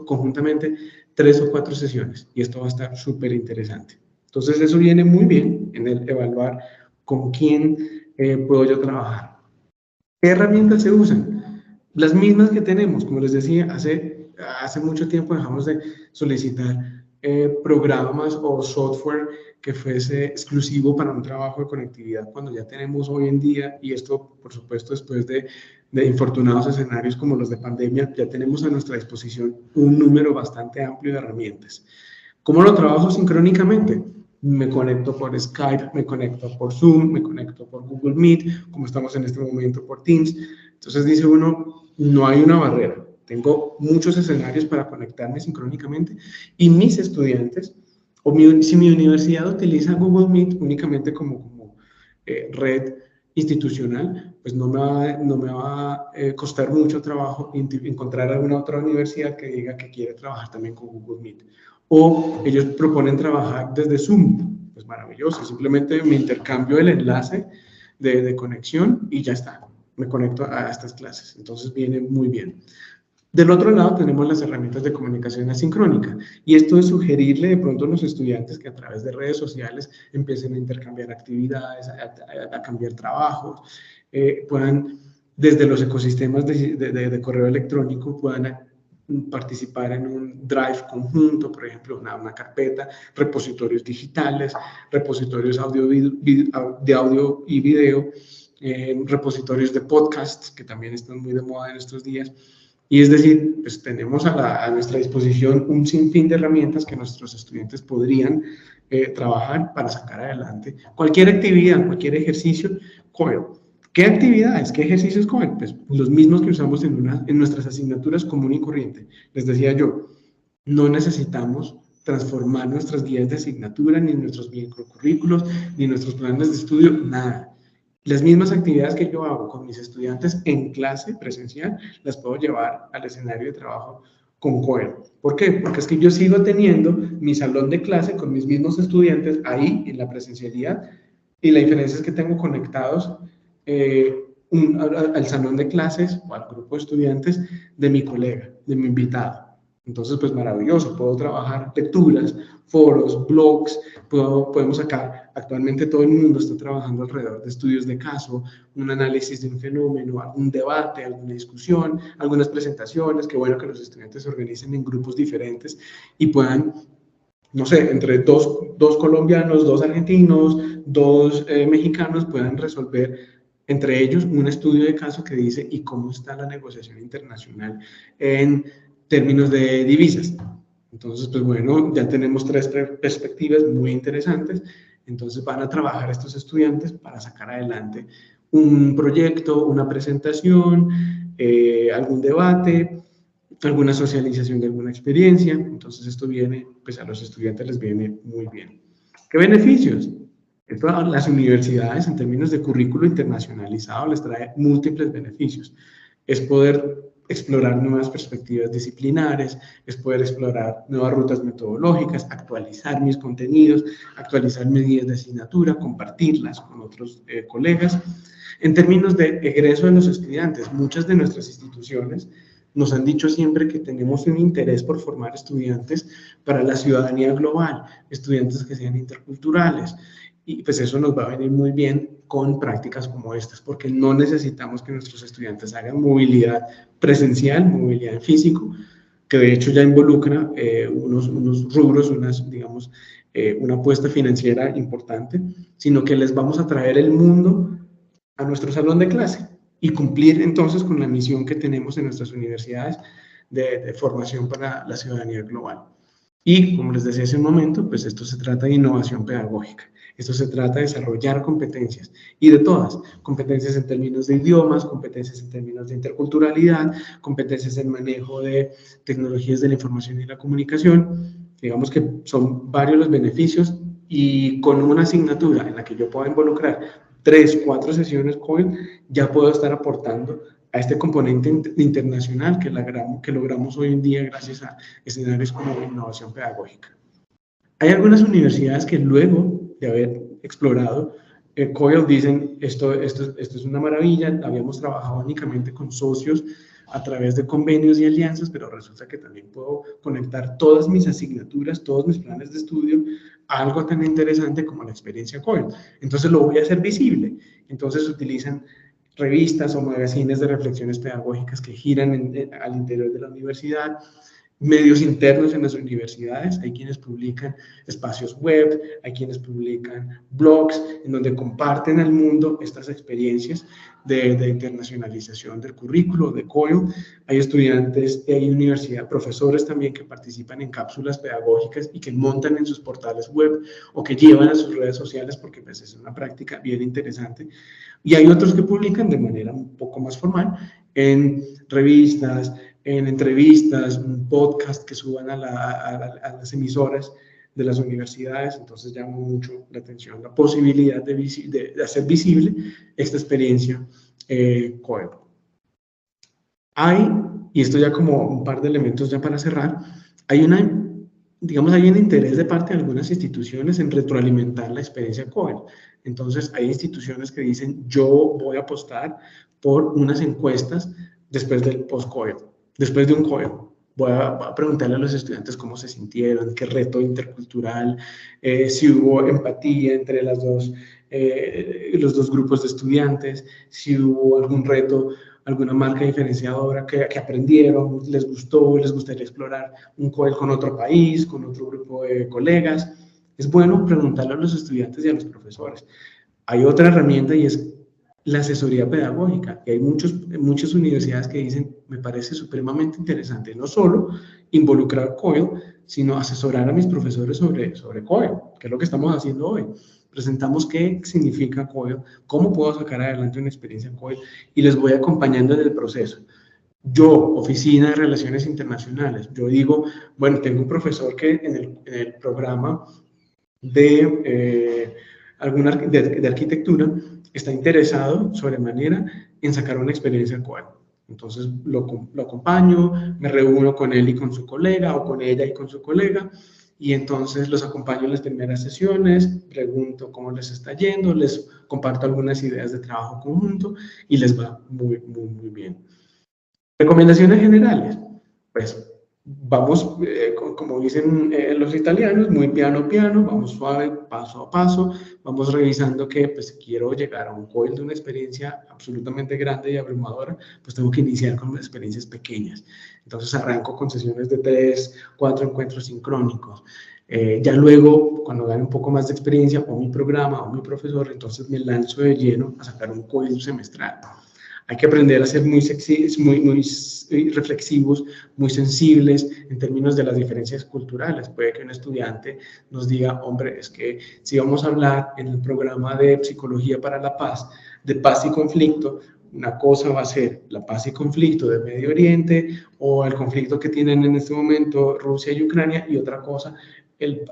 conjuntamente 3 o 4 sesiones y esto va a estar súper interesante. Entonces eso viene muy bien en el evaluar con quién puedo yo trabajar. ¿Qué herramientas se usan? Las mismas que tenemos, como les decía, hace mucho tiempo dejamos de solicitar programas o software que fuese exclusivo para un trabajo de conectividad cuando ya tenemos hoy en día, y esto por supuesto después de infortunados escenarios como los de pandemia, ya tenemos a nuestra disposición un número bastante amplio de herramientas. ¿Cómo lo trabajo sincrónicamente? Me conecto por Skype, me conecto por Zoom, me conecto por Google Meet, como estamos en este momento por Teams. Entonces dice uno, no hay una barrera. Tengo muchos escenarios para conectarme sincrónicamente y mis estudiantes, si mi universidad utiliza Google Meet únicamente como red institucional, pues no me va a costar mucho trabajo encontrar alguna otra universidad que diga que quiere trabajar también con Google Meet. O ellos proponen trabajar desde Zoom, pues maravilloso, simplemente me intercambio el enlace de conexión y ya está, me conecto a estas clases, entonces viene muy bien. Del otro lado tenemos las herramientas de comunicación asincrónica y esto es sugerirle de pronto a los estudiantes que a través de redes sociales empiecen a intercambiar actividades, a cambiar trabajos, puedan desde los ecosistemas de correo electrónico puedan participar en un drive conjunto, por ejemplo, una carpeta, repositorios digitales, repositorios de audio y video, repositorios de podcasts, que también están muy de moda en estos días. Y es decir, pues tenemos a nuestra disposición un sinfín de herramientas que nuestros estudiantes podrían trabajar para sacar adelante cualquier actividad, cualquier ejercicio COEL. ¿Qué actividades, qué ejercicios COEL? Pues los mismos que usamos en nuestras asignaturas común y corriente. Les decía yo, no necesitamos transformar nuestras guías de asignatura, ni nuestros microcurrículos, ni nuestros planes de estudio, nada. Las mismas actividades que yo hago con mis estudiantes en clase presencial, las puedo llevar al escenario de trabajo con COEL. ¿Por qué? Porque es que yo sigo teniendo mi salón de clase con mis mismos estudiantes ahí en la presencialidad, y la diferencia es que tengo conectados al salón de clases o al grupo de estudiantes de mi colega, de mi invitado. Entonces, pues maravilloso, puedo trabajar lecturas, foros, blogs, podemos sacar, actualmente todo el mundo está trabajando alrededor de estudios de caso, un análisis de un fenómeno, algún debate, alguna discusión, algunas presentaciones. Qué bueno que los estudiantes se organicen en grupos diferentes y puedan, no sé, entre dos colombianos, dos argentinos, dos mexicanos, puedan resolver entre ellos un estudio de caso que dice ¿y cómo está la negociación internacional en términos de divisas? Entonces, pues bueno, ya tenemos 3 perspectivas muy interesantes. Entonces van a trabajar estos estudiantes para sacar adelante un proyecto, una presentación, algún debate, alguna socialización de alguna experiencia. Entonces esto viene, pues a los estudiantes les viene muy bien. ¿Qué beneficios? Esto a las universidades en términos de currículo internacionalizado les trae múltiples beneficios. Es poder explorar nuevas perspectivas disciplinares, es poder explorar nuevas rutas metodológicas, actualizar mis contenidos, actualizar mis guías de asignatura, compartirlas con otros colegas. En términos de egreso de los estudiantes, muchas de nuestras instituciones nos han dicho siempre que tenemos un interés por formar estudiantes para la ciudadanía global, estudiantes que sean interculturales. Y pues eso nos va a venir muy bien con prácticas como estas, porque no necesitamos que nuestros estudiantes hagan movilidad presencial, movilidad en físico, que de hecho ya involucra unos rubros, digamos, una apuesta financiera importante, sino que les vamos a traer el mundo a nuestro salón de clase y cumplir entonces con la misión que tenemos en nuestras universidades de formación para la ciudadanía global. Y como les decía hace un momento, pues esto se trata de innovación pedagógica. Esto se trata de desarrollar competencias, y de todas, competencias en términos de idiomas, competencias en términos de interculturalidad, competencias en manejo de tecnologías de la información y la comunicación. Digamos que son varios los beneficios, y con una asignatura en la que yo pueda involucrar 3, 4 sesiones COEL, ya puedo estar aportando a este componente internacional que logramos hoy en día gracias a escenarios como innovación pedagógica. Hay algunas universidades que luego de haber explorado COEL dicen, esto es una maravilla, habíamos trabajado únicamente con socios a través de convenios y alianzas, pero resulta que también puedo conectar todas mis asignaturas, todos mis planes de estudio a algo tan interesante como la experiencia COEL. Entonces lo voy a hacer visible. Entonces utilizan revistas o magazines de reflexiones pedagógicas que giran al interior de la universidad, medios internos en las universidades, hay quienes publican espacios web, hay quienes publican blogs en donde comparten al mundo estas experiencias de internacionalización del currículo, de COEL. Hay estudiantes, hay profesores también que participan en cápsulas pedagógicas y que montan en sus portales web o que llevan a sus redes sociales, porque pues es una práctica bien interesante. Y hay otros que publican de manera un poco más formal en revistas, en entrevistas, un podcast que suban a las emisoras de las universidades. Entonces llama mucho la atención la posibilidad de hacer visible esta experiencia COEL. Y esto ya como un par de elementos ya para cerrar, hay un interés de parte de algunas instituciones en retroalimentar la experiencia COEL. Entonces hay instituciones que dicen, yo voy a apostar por unas encuestas después del post-COEL. Después de un COEL, voy a preguntarle a los estudiantes cómo se sintieron, qué reto intercultural, si hubo empatía entre los dos grupos de estudiantes, si hubo algún reto alguna marca diferenciadora que aprendieron, les gustó, les gustaría explorar un COIL con otro país, con otro grupo de colegas. Es bueno preguntarle a los estudiantes y a los profesores. Hay otra herramienta y es la asesoría pedagógica. Y hay muchas universidades que dicen, me parece supremamente interesante no solo involucrar COIL, sino asesorar a mis profesores sobre COIL, que es lo que estamos haciendo hoy. Presentamos qué significa COIL, cómo puedo sacar adelante una experiencia en COIL y les voy acompañando en el proceso. Yo, Oficina de Relaciones Internacionales, yo digo, bueno, tengo un profesor que en el programa de arquitectura está interesado sobremanera en sacar una experiencia en COIL. Entonces lo acompaño, me reúno con él y con su colega, o con ella y con su colega, y entonces los acompaño en las primeras sesiones, pregunto cómo les está yendo, les comparto algunas ideas de trabajo conjunto y les va muy, muy, muy bien. Recomendaciones generales, pues vamos, como dicen los italianos, muy piano piano, vamos suave, paso a paso, vamos revisando que pues quiero llegar a un COIL de una experiencia absolutamente grande y abrumadora, pues tengo que iniciar con experiencias pequeñas. Entonces arranco con sesiones de 3, 4 encuentros sincrónicos. Ya luego, cuando gane un poco más de experiencia, o mi programa, o mi profesor, entonces me lanzo de lleno a sacar un COIL semestral. Hay que aprender a ser muy reflexivos, muy sensibles en términos de las diferencias culturales. Puede que un estudiante nos diga, hombre, es que si vamos a hablar en el programa de Psicología para la Paz, de paz y conflicto, una cosa va a ser la paz y conflicto de Medio Oriente o el conflicto que tienen en este momento Rusia y Ucrania, y otra cosa, el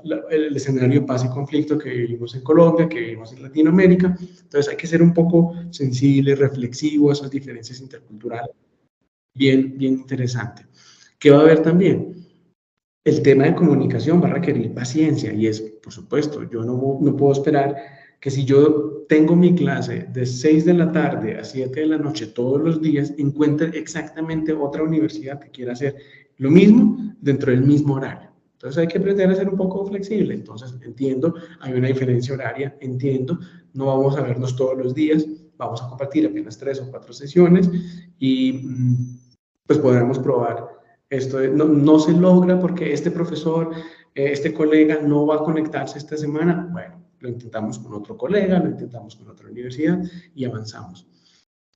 escenario de paz y conflicto que vivimos en Colombia, que vivimos en Latinoamérica. Entonces hay que ser un poco sensible, reflexivo a esas diferencias interculturales. Bien interesante. ¿Qué va a haber también? El tema de comunicación va a requerir paciencia y es, por supuesto, yo no puedo esperar que si yo tengo mi clase de 6 de la tarde a 7 de la noche todos los días, encuentre exactamente otra universidad que quiera hacer lo mismo dentro del mismo horario. Entonces hay que aprender a ser un poco flexible. Entonces entiendo, hay una diferencia horaria, entiendo, no vamos a vernos todos los días, vamos a compartir apenas 3 o 4 sesiones y pues podremos probar. Esto no se logra porque este profesor, este colega no va a conectarse esta semana. Bueno, lo intentamos con otro colega, lo intentamos con otra universidad y avanzamos.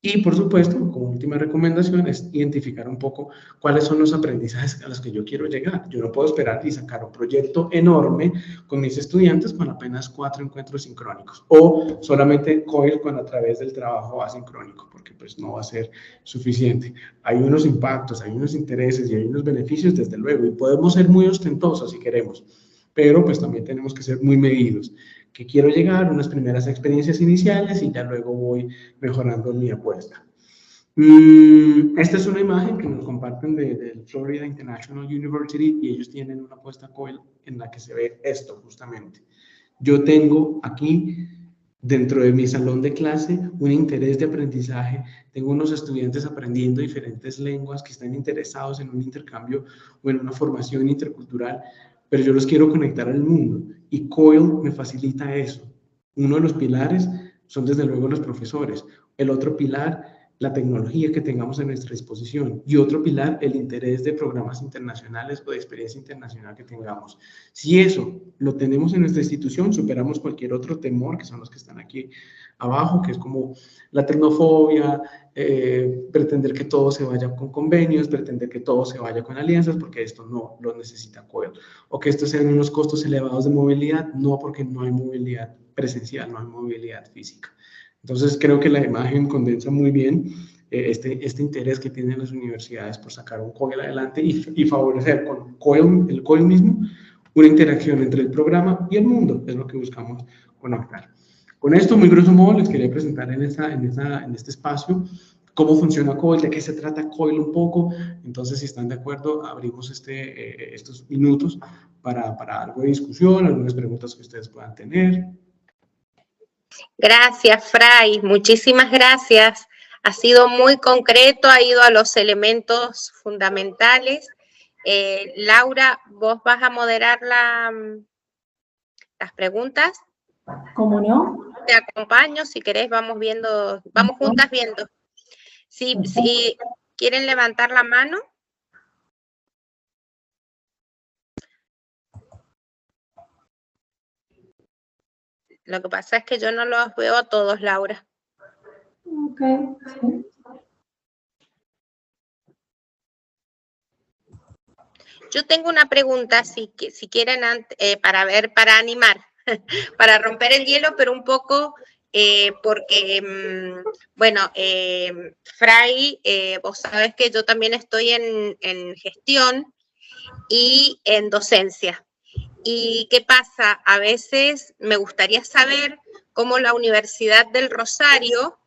Y por supuesto, como última recomendación, es identificar un poco cuáles son los aprendizajes a los que yo quiero llegar. Yo no puedo esperar y sacar un proyecto enorme con mis estudiantes con apenas 4 encuentros sincrónicos o solamente COIL a través del trabajo asincrónico, porque pues no va a ser suficiente. Hay unos impactos, hay unos intereses y hay unos beneficios, desde luego, y podemos ser muy ostentosos si queremos, pero pues también tenemos que ser muy medidos. Que quiero llegar, unas primeras experiencias iniciales y ya luego voy mejorando mi apuesta. Esta es una imagen que nos comparten del Florida International University y ellos tienen una apuesta COIL en la que se ve esto justamente. Yo tengo aquí, dentro de mi salón de clase, un interés de aprendizaje. Tengo unos estudiantes aprendiendo diferentes lenguas que están interesados en un intercambio o en una formación intercultural, pero yo los quiero conectar al mundo y COIL me facilita eso. Uno de los pilares son desde luego los profesores, el otro pilar, la tecnología que tengamos a nuestra disposición, y otro pilar, el interés de programas internacionales o de experiencia internacional que tengamos. Si eso lo tenemos en nuestra institución, superamos cualquier otro temor, que son los que están aquí abajo, que es como la tecnofobia, pretender que todo se vaya con convenios, pretender que todo se vaya con alianzas, porque esto no lo necesita COIL, o que estos sean unos costos elevados de movilidad, no, porque no hay movilidad presencial, no hay movilidad física. Entonces creo que la imagen condensa muy bien este interés que tienen las universidades por sacar un COIL adelante y favorecer con el COIL mismo una interacción entre el programa y el mundo, es lo que buscamos conectar. Con esto, muy grosso modo, les quería presentar en este espacio cómo funciona COIL, de qué se trata COIL un poco. Entonces, si están de acuerdo, abrimos estos minutos para algo de discusión, algunas preguntas que ustedes puedan tener. Gracias, Fray, muchísimas gracias. Ha sido muy concreto, ha ido a los elementos fundamentales. Laura, ¿vos vas a moderar las preguntas? ¿Cómo no? Te acompaño, si querés, vamos juntas viendo. Si quieren levantar la mano. Lo que pasa es que yo no los veo a todos, Laura. Ok, sí. Yo tengo una pregunta, si quieren, para animar, para romper el hielo, pero un poco porque, bueno, Fray, vos sabés que yo también estoy en gestión y en docencia. ¿Y qué pasa? A veces me gustaría saber cómo la Universidad del Rosario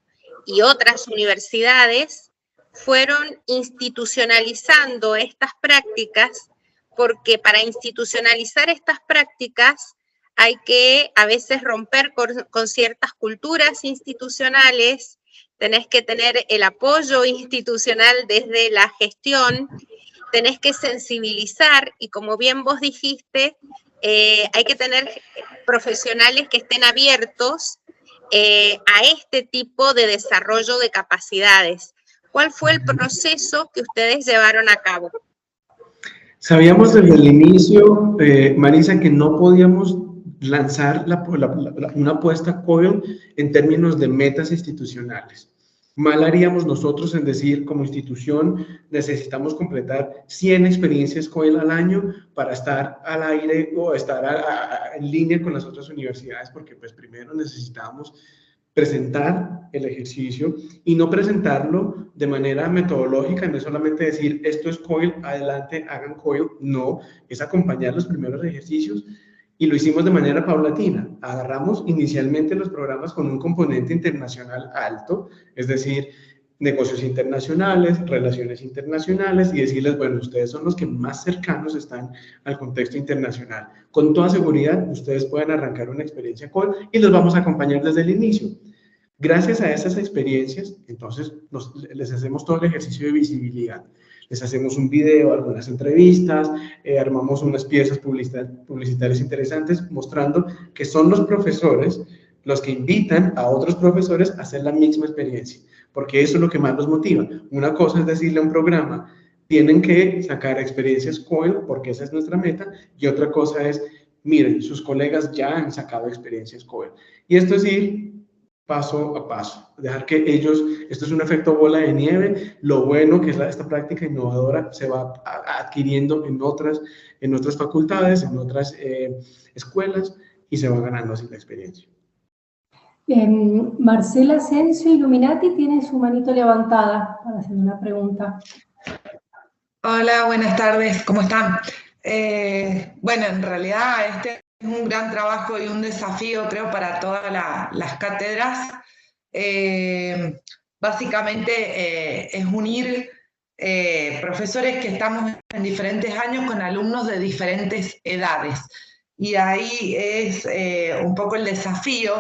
y otras universidades fueron institucionalizando estas prácticas, porque para institucionalizar estas prácticas hay que a veces romper con ciertas culturas institucionales, tenés que tener el apoyo institucional desde la gestión, tenés que sensibilizar y como bien vos dijiste, hay que tener profesionales que estén abiertos a este tipo de desarrollo de capacidades. ¿Cuál fue el proceso que ustedes llevaron a cabo? Sabíamos desde el inicio, Marisa, que no podíamos lanzar una apuesta COIL en términos de metas institucionales. Mal haríamos nosotros en decir, como institución, necesitamos completar 100 experiencias COIL al año para estar al aire o estar en línea con las otras universidades, porque pues primero necesitábamos presentar el ejercicio y no presentarlo de manera metodológica, no es solamente decir, esto es COIL, adelante, hagan COIL, no, es acompañar los primeros ejercicios. Y lo hicimos de manera paulatina. Agarramos inicialmente los programas con un componente internacional alto, es decir, negocios internacionales, relaciones internacionales, y decirles, bueno, ustedes son los que más cercanos están al contexto internacional. Con toda seguridad, ustedes pueden arrancar una experiencia COIL y los vamos a acompañar desde el inicio. Gracias a esas experiencias, entonces, les hacemos todo el ejercicio de visibilidad. Les hacemos un video, algunas entrevistas, armamos unas piezas publicitarias interesantes mostrando que son los profesores los que invitan a otros profesores a hacer la misma experiencia, porque eso es lo que más los motiva. Una cosa es decirle a un programa, tienen que sacar experiencias COIL, porque esa es nuestra meta, y otra cosa es, miren, sus colegas ya han sacado experiencias COIL. Y esto es ir paso a paso, dejar que ellos, esto es un efecto bola de nieve, lo bueno que es esta práctica innovadora se va adquiriendo en otras facultades, en otras escuelas y se va ganando así la experiencia. Marcela Asensio Illuminati tiene su manito levantada para hacer una pregunta. Hola, buenas tardes, ¿cómo están? Bueno, en realidad este es un gran trabajo y un desafío, creo, para todas las cátedras. Básicamente es unir profesores que estamos en diferentes años con alumnos de diferentes edades. Y ahí es un poco el desafío,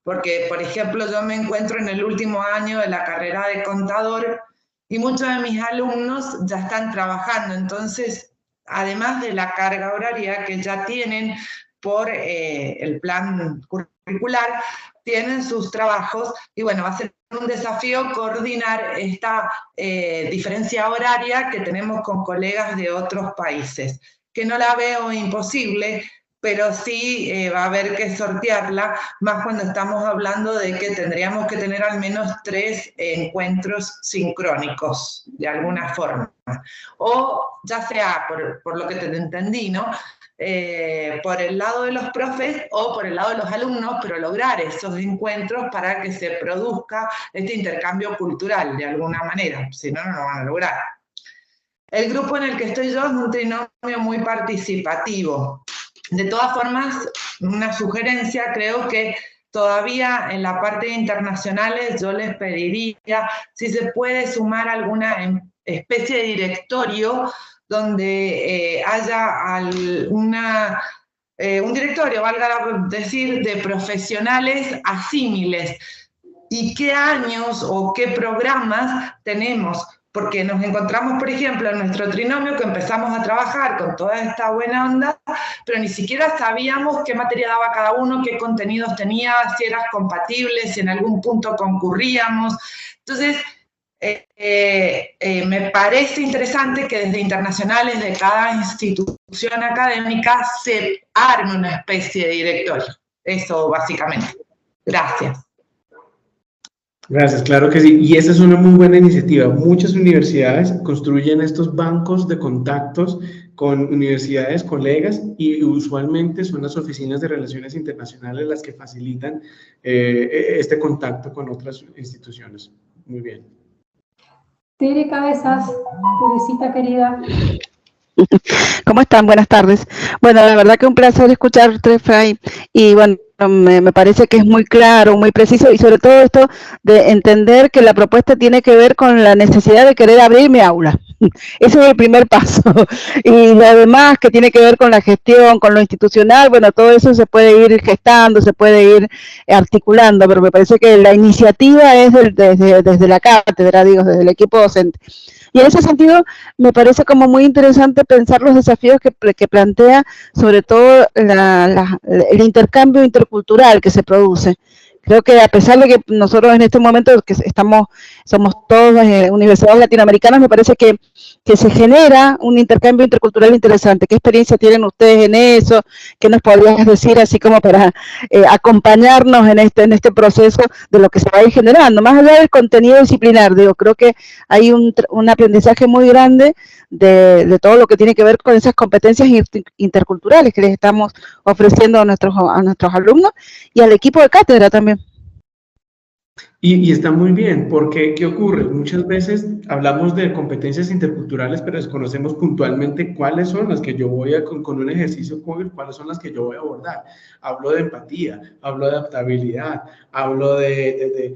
porque, por ejemplo, yo me encuentro en el último año de la carrera de contador y muchos de mis alumnos ya están trabajando. Entonces, además de la carga horaria que ya tienen por el plan curricular, tienen sus trabajos y bueno, va a ser un desafío coordinar esta diferencia horaria que tenemos con colegas de otros países, que no la veo imposible, pero sí va a haber que sortearla, más cuando estamos hablando de que tendríamos que tener al menos 3 encuentros sincrónicos, de alguna forma. O ya sea, por lo que te entendí, ¿no? Por el lado de los profes o por el lado de los alumnos, pero lograr esos encuentros para que se produzca este intercambio cultural de alguna manera, si no, no lo van a lograr. El grupo en el que estoy yo es un trinomio muy participativo. De todas formas, una sugerencia, creo que todavía en la parte de internacionales yo les pediría si se puede sumar alguna especie de directorio donde haya un directorio, valga decir, de profesionales asímiles. ¿Y qué años o qué programas tenemos? Porque nos encontramos, por ejemplo, en nuestro trinomio que empezamos a trabajar con toda esta buena onda, pero ni siquiera sabíamos qué materia daba cada uno, qué contenidos tenía, si eran compatibles, si en algún punto concurríamos. Entonces, me parece interesante que desde internacionales de cada institución académica se arme una especie de directorio. Eso básicamente. Gracias. Gracias, claro que sí. Y esa es una muy buena iniciativa. Muchas universidades construyen estos bancos de contactos con universidades, colegas, y usualmente son las oficinas de relaciones internacionales las que facilitan este contacto con otras instituciones. Muy bien. Tere Cabezas, Teresita querida. ¿Cómo están? Buenas tardes. Bueno, la verdad que un placer escucharte, Fray, y bueno, me parece que es muy claro, muy preciso, y sobre todo esto de entender que la propuesta tiene que ver con la necesidad de querer abrir mi aula. Ese es el primer paso. Y lo demás que tiene que ver con la gestión, con lo institucional, bueno, todo eso se puede ir gestando, se puede ir articulando, pero me parece que la iniciativa es desde la cátedra, digo, desde el equipo docente. Y en ese sentido, me parece como muy interesante pensar los desafíos que plantea, sobre todo el intercambio intercultural que se produce. Creo que a pesar de que nosotros en este momento que somos todos universidades latinoamericanas, me parece que se genera un intercambio intercultural interesante. ¿Qué experiencia tienen ustedes en eso? ¿Qué nos podrías decir así como para acompañarnos en este proceso de lo que se va a ir generando? Más allá del contenido disciplinar, digo, creo que hay un aprendizaje muy grande de todo lo que tiene que ver con esas competencias interculturales que les estamos ofreciendo a nuestros alumnos y al equipo de cátedra también. Y está muy bien, porque ¿qué ocurre? Muchas veces hablamos de competencias interculturales, pero desconocemos puntualmente cuáles son las que yo voy a, con un ejercicio COVID, cuáles son las que yo voy a abordar. Hablo de empatía, hablo de adaptabilidad, hablo de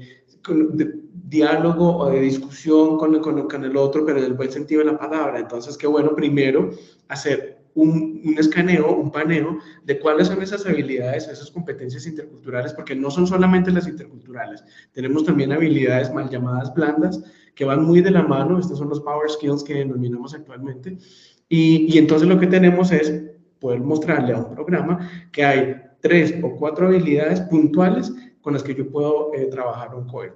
diálogo o de discusión con el otro, pero en el buen sentido de la palabra. Entonces, qué bueno primero hacer un escaneo, un paneo de cuáles son esas habilidades, esas competencias interculturales, porque no son solamente las interculturales, tenemos también habilidades mal llamadas blandas, que van muy de la mano, estos son los power skills que denominamos actualmente, y entonces lo que tenemos es poder mostrarle a un programa que hay 3 o 4 habilidades puntuales con las que yo puedo trabajar un COE.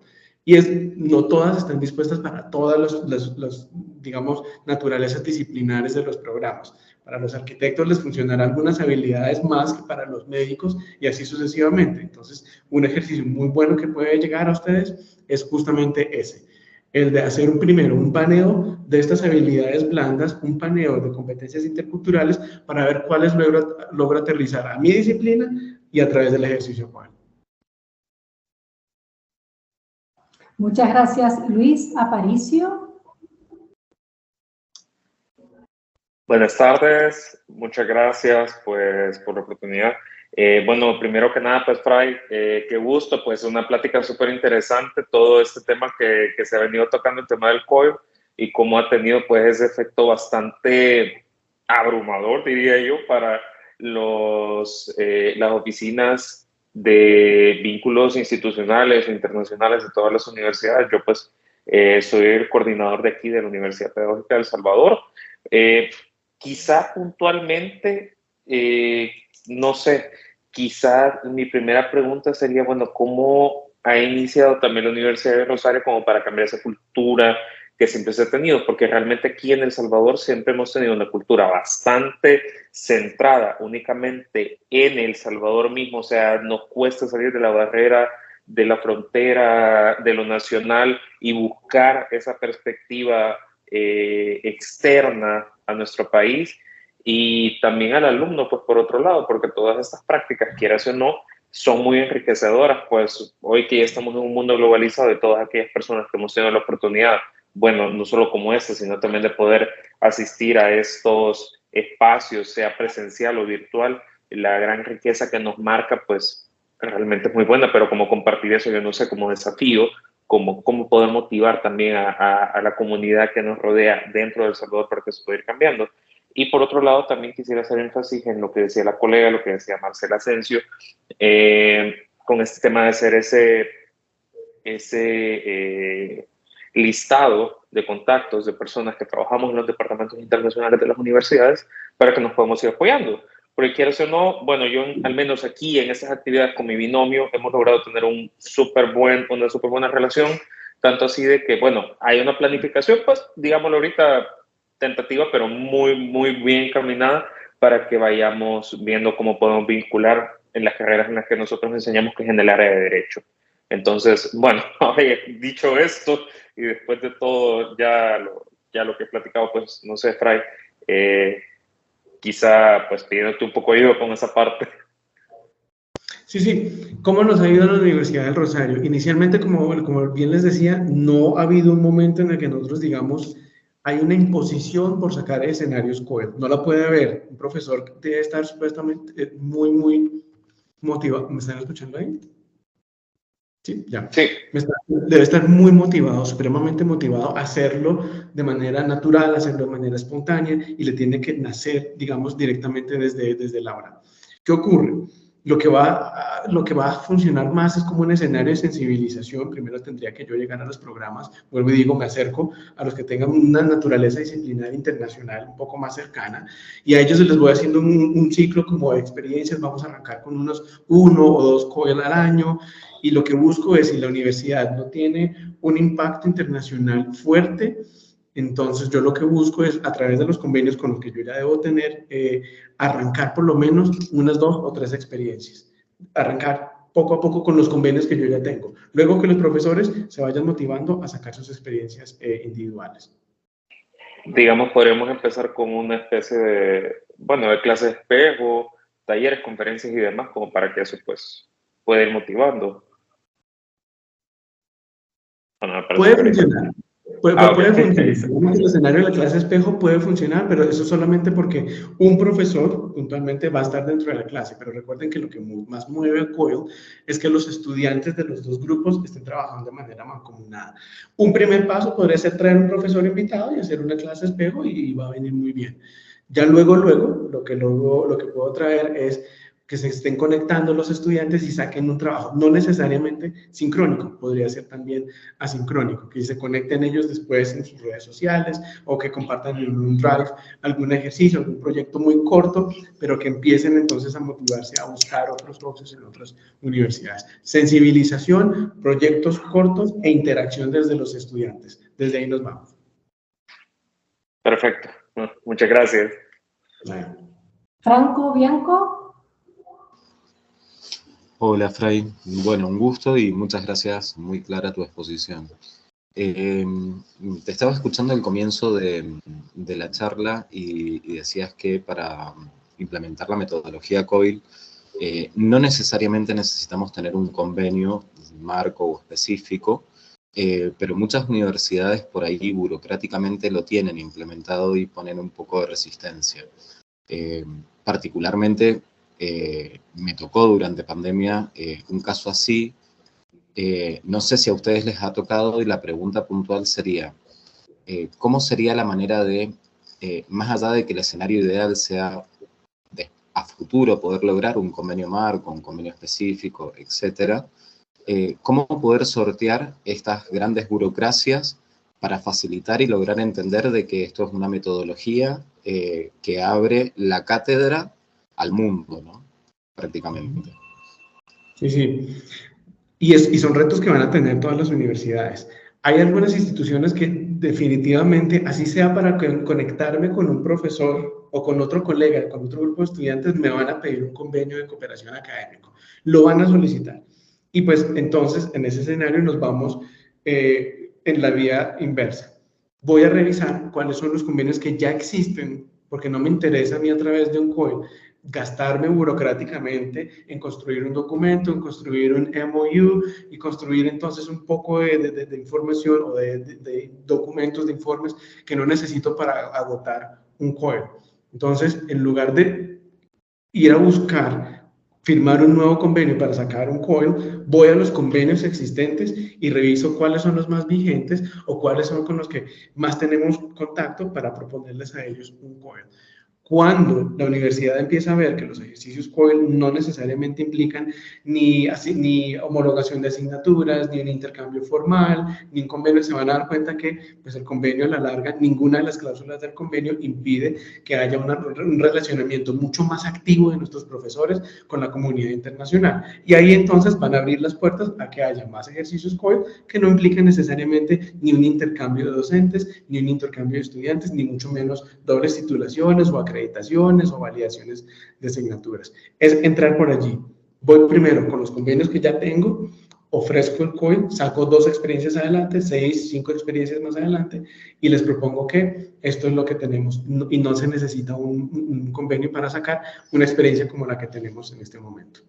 Y no todas están dispuestas para todas las, digamos, naturalezas disciplinares de los programas. Para los arquitectos les funcionarán algunas habilidades más que para los médicos y así sucesivamente. Entonces, un ejercicio muy bueno que puede llegar a ustedes es justamente ese. El de hacer primero un paneo de estas habilidades blandas, un paneo de competencias interculturales para ver cuáles logro aterrizar a mi disciplina y a través del ejercicio cual. Muchas gracias. Luis Aparicio. Buenas tardes, muchas gracias pues por la oportunidad. Bueno, primero que nada, pues Fray, qué gusto, pues una plática súper interesante, todo este tema que se ha venido tocando, el tema del COVID y cómo ha tenido pues ese efecto bastante abrumador, diría yo, para las oficinas de vínculos institucionales e internacionales de todas las universidades. Yo pues soy el coordinador de aquí de la Universidad Pedagógica de El Salvador. Quizá puntualmente, no sé, quizá mi primera pregunta sería, bueno, ¿cómo ha iniciado también la Universidad de Rosario como para cambiar esa cultura que siempre se ha tenido? Porque realmente aquí en El Salvador siempre hemos tenido una cultura bastante centrada únicamente en El Salvador mismo, o sea, nos cuesta salir de la barrera, de la frontera, de lo nacional y buscar esa perspectiva externa a nuestro país y también al alumno, pues por otro lado, porque todas estas prácticas, quieras o no, son muy enriquecedoras, pues hoy que ya estamos en un mundo globalizado de todas aquellas personas que hemos tenido la oportunidad, bueno, no solo como este, sino también de poder asistir a estos espacios, sea presencial o virtual, la gran riqueza que nos marca, pues realmente es muy buena, pero como compartir eso, yo no sé, como desafío, cómo poder motivar también a la comunidad que nos rodea dentro de El Salvador para que se pueda ir cambiando. Y por otro lado, también quisiera hacer énfasis en lo que decía la colega, lo que decía Marcela Asensio, con este tema de hacer ese listado de contactos de personas que trabajamos en los departamentos internacionales de las universidades para que nos podamos ir apoyando. Porque quieras o no, bueno, yo al menos aquí en esas actividades con mi binomio hemos logrado tener una súper buena relación. tanto así de que, bueno, hay una planificación, pues, digámoslo ahorita, tentativa, pero muy bien encaminada para que vayamos viendo cómo podemos vincular en las carreras en las que nosotros enseñamos, que es en el área de Derecho. Entonces, bueno, dicho esto, y después de todo ya lo que he platicado, pues, no sé, Fray, quizá, pues, pidiéndote un poco de ayuda con esa parte. Sí. ¿Cómo nos ha ido a la Universidad del Rosario? Inicialmente, como bien les decía, no ha habido un momento en el que nosotros digamos, hay una imposición por sacar escenarios COEL. No la puede haber. Un profesor debe estar supuestamente muy motivado. ¿Me están escuchando ahí? Sí, ya. Sí. Debe estar muy motivado, supremamente motivado a hacerlo de manera natural, hacerlo de manera espontánea, y le tiene que nacer, digamos, directamente desde la hora. ¿Qué ocurre? Lo que va a funcionar más es como un escenario de sensibilización. Primero tendría que yo llegar a los programas, vuelvo y digo, me acerco a los que tengan una naturaleza disciplinaria internacional un poco más cercana, y a ellos les voy haciendo un ciclo como de experiencias. Vamos a arrancar con unos 1 o 2 COEL al año, y lo que busco es, si la universidad no tiene un impacto internacional fuerte, entonces yo lo que busco es, a través de los convenios con los que yo ya debo tener, arrancar por lo menos unas 2 o 3 experiencias. Arrancar poco a poco con los convenios que yo ya tengo. Luego que los profesores se vayan motivando a sacar sus experiencias individuales. Digamos, podríamos empezar con una especie de clase de espejo, talleres, conferencias y demás, como para que eso, pues, pueda ir motivando. Bueno, puede funcionar. Puede funcionar. El escenario de la clase espejo puede funcionar, pero eso solamente porque un profesor puntualmente va a estar dentro de la clase. Pero recuerden que lo que más mueve a COIL es que los estudiantes de los dos grupos estén trabajando de manera mancomunada. Un primer paso podría ser traer un profesor invitado y hacer una clase espejo, y va a venir muy bien. Ya luego lo que puedo traer es que se estén conectando los estudiantes y saquen un trabajo, no necesariamente sincrónico, podría ser también asincrónico, que se conecten ellos después en sus redes sociales, o que compartan en un Drive algún ejercicio, algún proyecto muy corto, pero que empiecen entonces a motivarse a buscar otros socios en otras universidades. Sensibilización, proyectos cortos e interacción desde los estudiantes. Desde ahí nos vamos. Perfecto. Muchas gracias. Franco Bianco. Hola, Fray. Bueno, un gusto y muchas gracias. Muy clara tu exposición. Te estaba escuchando al comienzo de la charla y decías que para implementar la metodología COIL no necesariamente necesitamos tener un convenio marco o específico, pero muchas universidades por ahí burocráticamente lo tienen implementado y ponen un poco de resistencia. Particularmente me tocó durante pandemia un caso así. No sé si a ustedes les ha tocado, y la pregunta puntual sería, ¿cómo sería la manera de, más allá de que el escenario ideal sea a futuro poder lograr un convenio marco, un convenio específico, etcétera, cómo poder sortear estas grandes burocracias para facilitar y lograr entender de que esto es una metodología que abre la cátedra al mundo, ¿no? Prácticamente. Sí. Y son retos que van a tener todas las universidades. Hay algunas instituciones que definitivamente, así sea para conectarme con un profesor o con otro colega, con otro grupo de estudiantes, me van a pedir un convenio de cooperación académico. Lo van a solicitar. Y pues entonces, en ese escenario nos vamos en la vía inversa. Voy a revisar cuáles son los convenios que ya existen, porque no me interesa a mí, a través de un COIL, gastarme burocráticamente en construir un documento, en construir un MOU y construir entonces un poco de información o de documentos, de informes que no necesito para agotar un COIL. Entonces, en lugar de ir a buscar firmar un nuevo convenio para sacar un COIL, voy a los convenios existentes y reviso cuáles son los más vigentes o cuáles son con los que más tenemos contacto para proponerles a ellos un COIL. Cuando la universidad empieza a ver que los ejercicios COIL no necesariamente implican ni homologación de asignaturas, ni un intercambio formal, ni un convenio, se van a dar cuenta que pues, el convenio a la larga, ninguna de las cláusulas del convenio impide que haya un relacionamiento mucho más activo de nuestros profesores con la comunidad internacional. Y ahí entonces van a abrir las puertas a que haya más ejercicios COIL que no implican necesariamente ni un intercambio de docentes, ni un intercambio de estudiantes, ni mucho menos dobles titulaciones o acreditaciones o validaciones de asignaturas. Es entrar por allí. Voy primero con los convenios que ya tengo, ofrezco el COIL, saco 2 experiencias adelante, 6, 5 experiencias más adelante y les propongo que esto es lo que tenemos y no se necesita un convenio para sacar una experiencia como la que tenemos en este momento.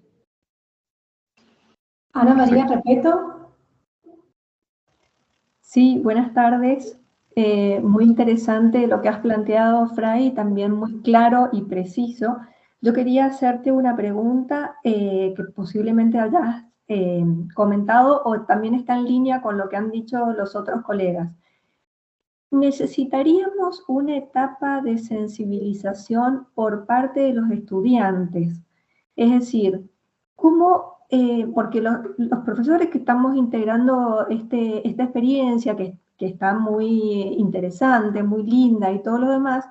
Ana María Repeto. Sí, buenas tardes. Muy interesante lo que has planteado, Fray, también muy claro y preciso. Yo quería hacerte una pregunta que posiblemente hayas comentado o también está en línea con lo que han dicho los otros colegas. ¿Necesitaríamos una etapa de sensibilización por parte de los estudiantes? Es decir, ¿cómo...? Porque los profesores que estamos integrando esta experiencia, que está muy interesante, muy linda y todo lo demás,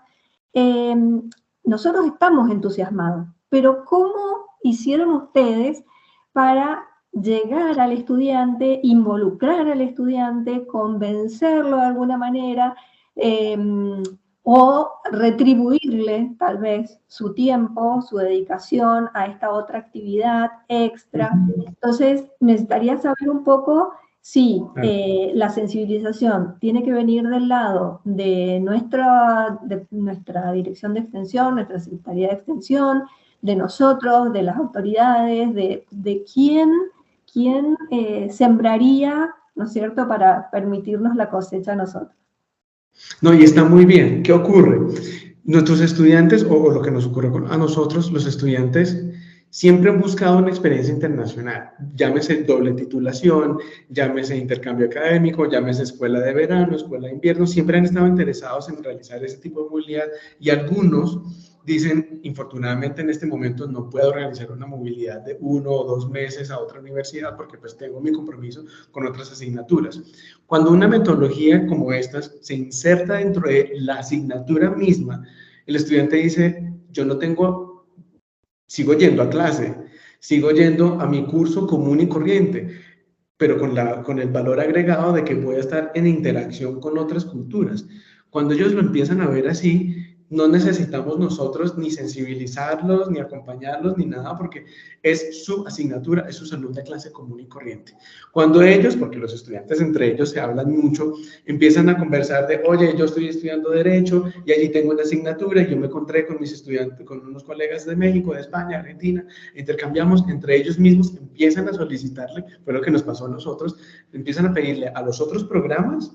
nosotros estamos entusiasmados, pero ¿cómo hicieron ustedes para llegar al estudiante, involucrar al estudiante, convencerlo de alguna manera, o retribuirle tal vez su tiempo, su dedicación a esta otra actividad extra? Entonces, necesitaría saber un poco si la sensibilización tiene que venir del lado de nuestra dirección de extensión, nuestra Secretaría de Extensión, de nosotros, de las autoridades, de quién sembraría, ¿no es cierto?, para permitirnos la cosecha a nosotros. No, y está muy bien. ¿Qué ocurre? Nuestros estudiantes, o lo que nos ocurre a nosotros, los estudiantes, siempre han buscado una experiencia internacional. Llámese doble titulación, llámese intercambio académico, llámese escuela de verano, escuela de invierno. Siempre han estado interesados en realizar ese tipo de movilidad y algunos dicen, infortunadamente en este momento no puedo realizar una movilidad de 1 o 2 meses a otra universidad porque pues tengo mi compromiso con otras asignaturas. Cuando una metodología como esta se inserta dentro de la asignatura misma, el estudiante dice, yo no tengo, sigo yendo a clase, sigo yendo a mi curso común y corriente, pero con el valor agregado de que voy a estar en interacción con otras culturas. Cuando ellos lo empiezan a ver así, no necesitamos nosotros ni sensibilizarlos, ni acompañarlos, ni nada, porque es su asignatura, es su salón de clase común y corriente. Cuando ellos, porque los estudiantes entre ellos se hablan mucho, empiezan a conversar de, oye, yo estoy estudiando Derecho y allí tengo una asignatura y yo me encontré con mis estudiantes, con unos colegas de México, de España, Argentina, intercambiamos entre ellos mismos, empiezan a solicitarle, fue lo que nos pasó a nosotros, empiezan a pedirle a los otros programas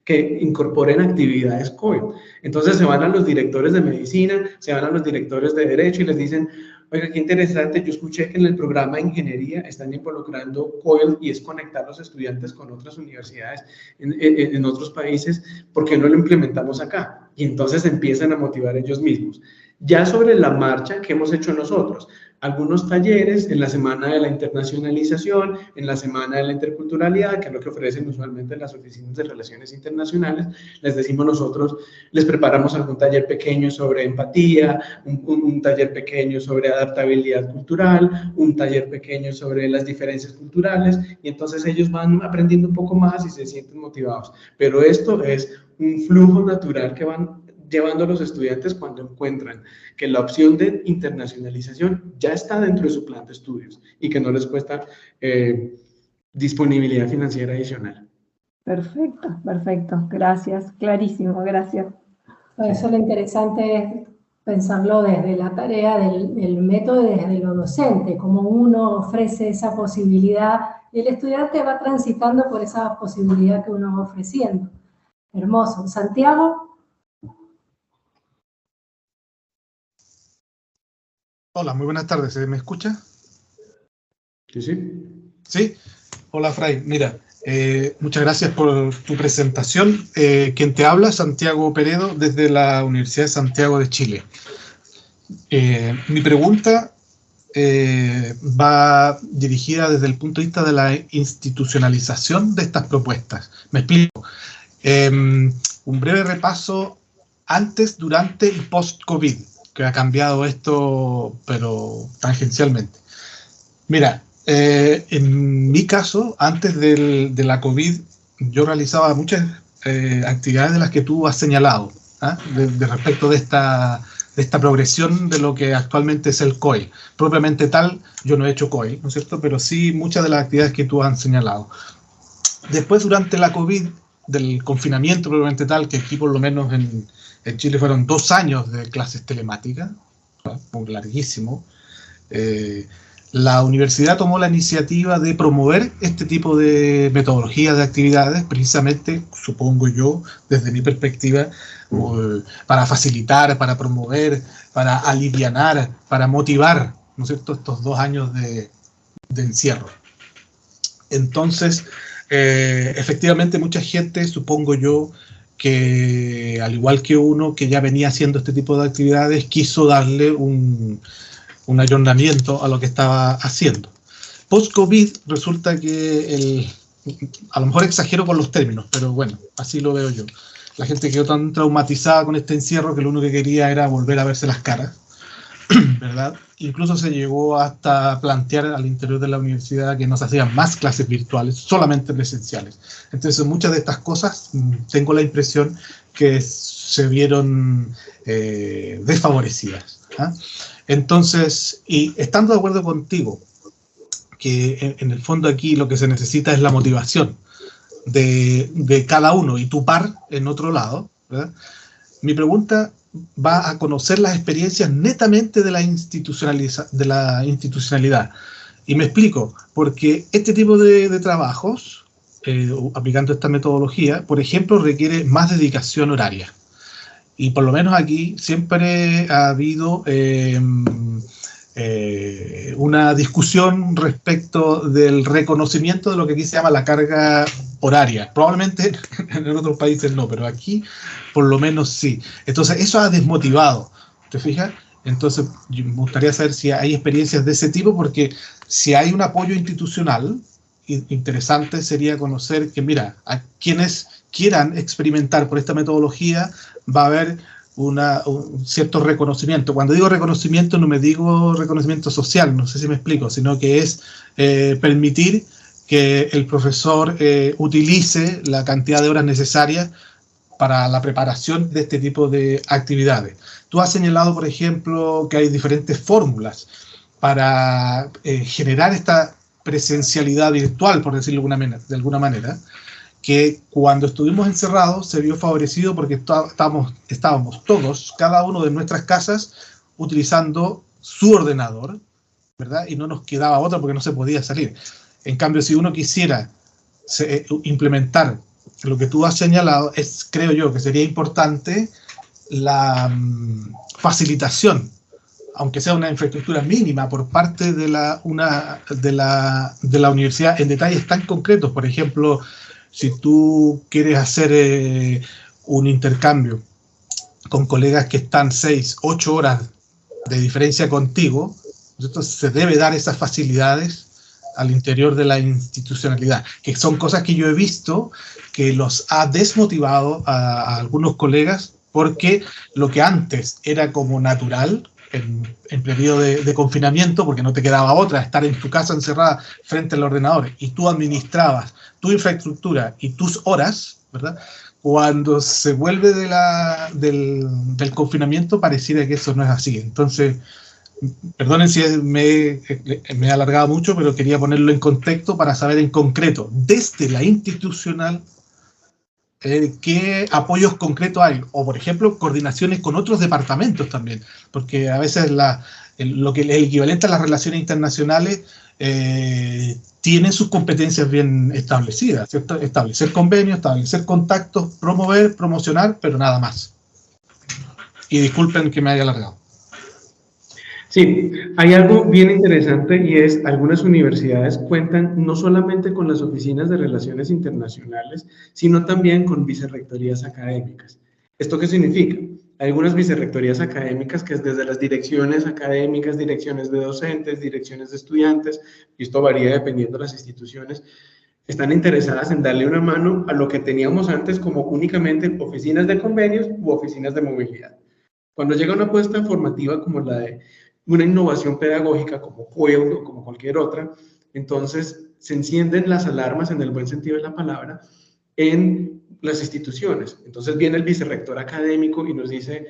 que incorporen actividades COIL. Entonces se van a los directores de medicina, se van a los directores de derecho y les dicen, oiga, qué interesante, yo escuché que en el programa de ingeniería están involucrando COIL y es conectar a los estudiantes con otras universidades en otros países, ¿por qué no lo implementamos acá? Y entonces empiezan a motivar ellos mismos. Ya sobre la marcha, ¿qué hemos hecho nosotros? Algunos talleres en la semana de la internacionalización, en la semana de la interculturalidad, que es lo que ofrecen usualmente las oficinas de relaciones internacionales, les decimos nosotros, les preparamos algún taller pequeño sobre empatía, un taller pequeño sobre adaptabilidad cultural, un taller pequeño sobre las diferencias culturales, y entonces ellos van aprendiendo un poco más y se sienten motivados. Pero esto es un flujo natural que van llevando a los estudiantes cuando encuentran que la opción de internacionalización ya está dentro de su plan de estudios y que no les cuesta disponibilidad financiera adicional. Perfecto, perfecto. Gracias, clarísimo, gracias. Eso es lo interesante, es pensarlo desde la tarea del método y desde lo docente, como uno ofrece esa posibilidad y el estudiante va transitando por esa posibilidad que uno va ofreciendo. Hermoso. Santiago. Hola, muy buenas tardes. ¿Me escucha? Sí, sí. ¿Sí? Hola, Fray. Mira, muchas gracias por tu presentación. Quien te habla, Santiago Peredo, desde la Universidad de Santiago de Chile. Mi pregunta va dirigida desde el punto de vista de la institucionalización de estas propuestas. Me explico. Un breve repaso antes, durante y post-COVID, que ha cambiado esto, pero tangencialmente. Mira, en mi caso, antes de la COVID, yo realizaba muchas actividades de las que tú has señalado, de respecto de esta progresión de lo que actualmente es el COE. Propiamente tal, yo no he hecho COE, ¿no es cierto? Pero sí muchas de las actividades que tú has señalado. Después, durante la COVID, del confinamiento propiamente tal, que aquí por lo menos en Chile fueron 2 años de clases telemáticas, muy larguísimo, la universidad tomó la iniciativa de promover este tipo de metodologías de actividades, precisamente, supongo yo, desde mi perspectiva, para facilitar, para promover, para alivianar, para motivar, ¿no es cierto?, estos 2 años de encierro. Entonces, efectivamente, mucha gente, supongo yo, que al igual que uno que ya venía haciendo este tipo de actividades, quiso darle un ayornamiento a lo que estaba haciendo. Post-COVID resulta que, a lo mejor exagero con los términos, pero bueno, así lo veo yo. La gente quedó tan traumatizada con este encierro que lo único que quería era volver a verse las caras, ¿verdad? Incluso se llegó hasta plantear al interior de la universidad que no se hacían más clases virtuales, solamente presenciales. Entonces, muchas de estas cosas, tengo la impresión que se vieron desfavorecidas, ¿ah? Entonces, y estando de acuerdo contigo, que en el fondo aquí lo que se necesita es la motivación de cada uno y tu par en otro lado, ¿verdad? Mi pregunta va a conocer las experiencias netamente de la institucionalidad. Y me explico, porque este tipo de trabajos, aplicando esta metodología, por ejemplo, requiere más dedicación horaria. Y por lo menos aquí siempre ha habido una discusión respecto del reconocimiento de lo que aquí se llama la carga horaria. Probablemente en otros países no, pero aquí por lo menos sí. Entonces eso ha desmotivado, ¿te fijas? Entonces me gustaría saber si hay experiencias de ese tipo, porque si hay un apoyo institucional, interesante sería conocer que, mira, a quienes quieran experimentar por esta metodología va a haber un cierto reconocimiento. Cuando digo reconocimiento no me digo reconocimiento social, no sé si me explico, sino que es permitir que el profesor utilice la cantidad de horas necesarias para la preparación de este tipo de actividades. Tú has señalado, por ejemplo, que hay diferentes fórmulas para generar esta presencialidad virtual, por decirlo de alguna manera, que cuando estuvimos encerrados se vio favorecido porque estábamos todos, cada uno de nuestras casas, utilizando su ordenador, ¿verdad? Y no nos quedaba otra porque no se podía salir. En cambio, si uno quisiera implementar lo que tú has señalado, creo yo que sería importante la facilitación, aunque sea una infraestructura mínima por parte de la universidad en detalles tan concretos. Por ejemplo, si tú quieres hacer un intercambio con colegas que están 6, 8 horas de diferencia contigo, entonces se debe dar esas facilidades al interior de la institucionalidad, que son cosas que yo he visto que los ha desmotivado a algunos colegas, porque lo que antes era como natural en periodo de confinamiento, porque no te quedaba otra, estar en tu casa encerrada frente al ordenador, y tú administrabas tu infraestructura y tus horas, ¿verdad? Cuando se vuelve del confinamiento, pareciera que eso no es así. Entonces, perdonen si me he alargado mucho, pero quería ponerlo en contexto para saber en concreto, desde la institucional, qué apoyos concretos hay, o por ejemplo, coordinaciones con otros departamentos también, porque a veces lo que es el equivalente a las relaciones internacionales tienen sus competencias bien establecidas, ¿cierto? Establecer convenios, establecer contactos, promover, promocionar, pero nada más. Y disculpen que me haya alargado. Sí, hay algo bien interesante, y es algunas universidades cuentan no solamente con las oficinas de relaciones internacionales, sino también con vicerrectorías académicas. ¿Esto qué significa? Hay algunas vicerrectorías académicas que es desde las direcciones académicas, direcciones de docentes, direcciones de estudiantes, y esto varía dependiendo de las instituciones, están interesadas en darle una mano a lo que teníamos antes como únicamente oficinas de convenios u oficinas de movilidad. Cuando llega una apuesta formativa como la de una innovación pedagógica como COEL o como cualquier otra, entonces se encienden las alarmas en el buen sentido de la palabra en las instituciones. Entonces viene el vicerrector académico y nos dice,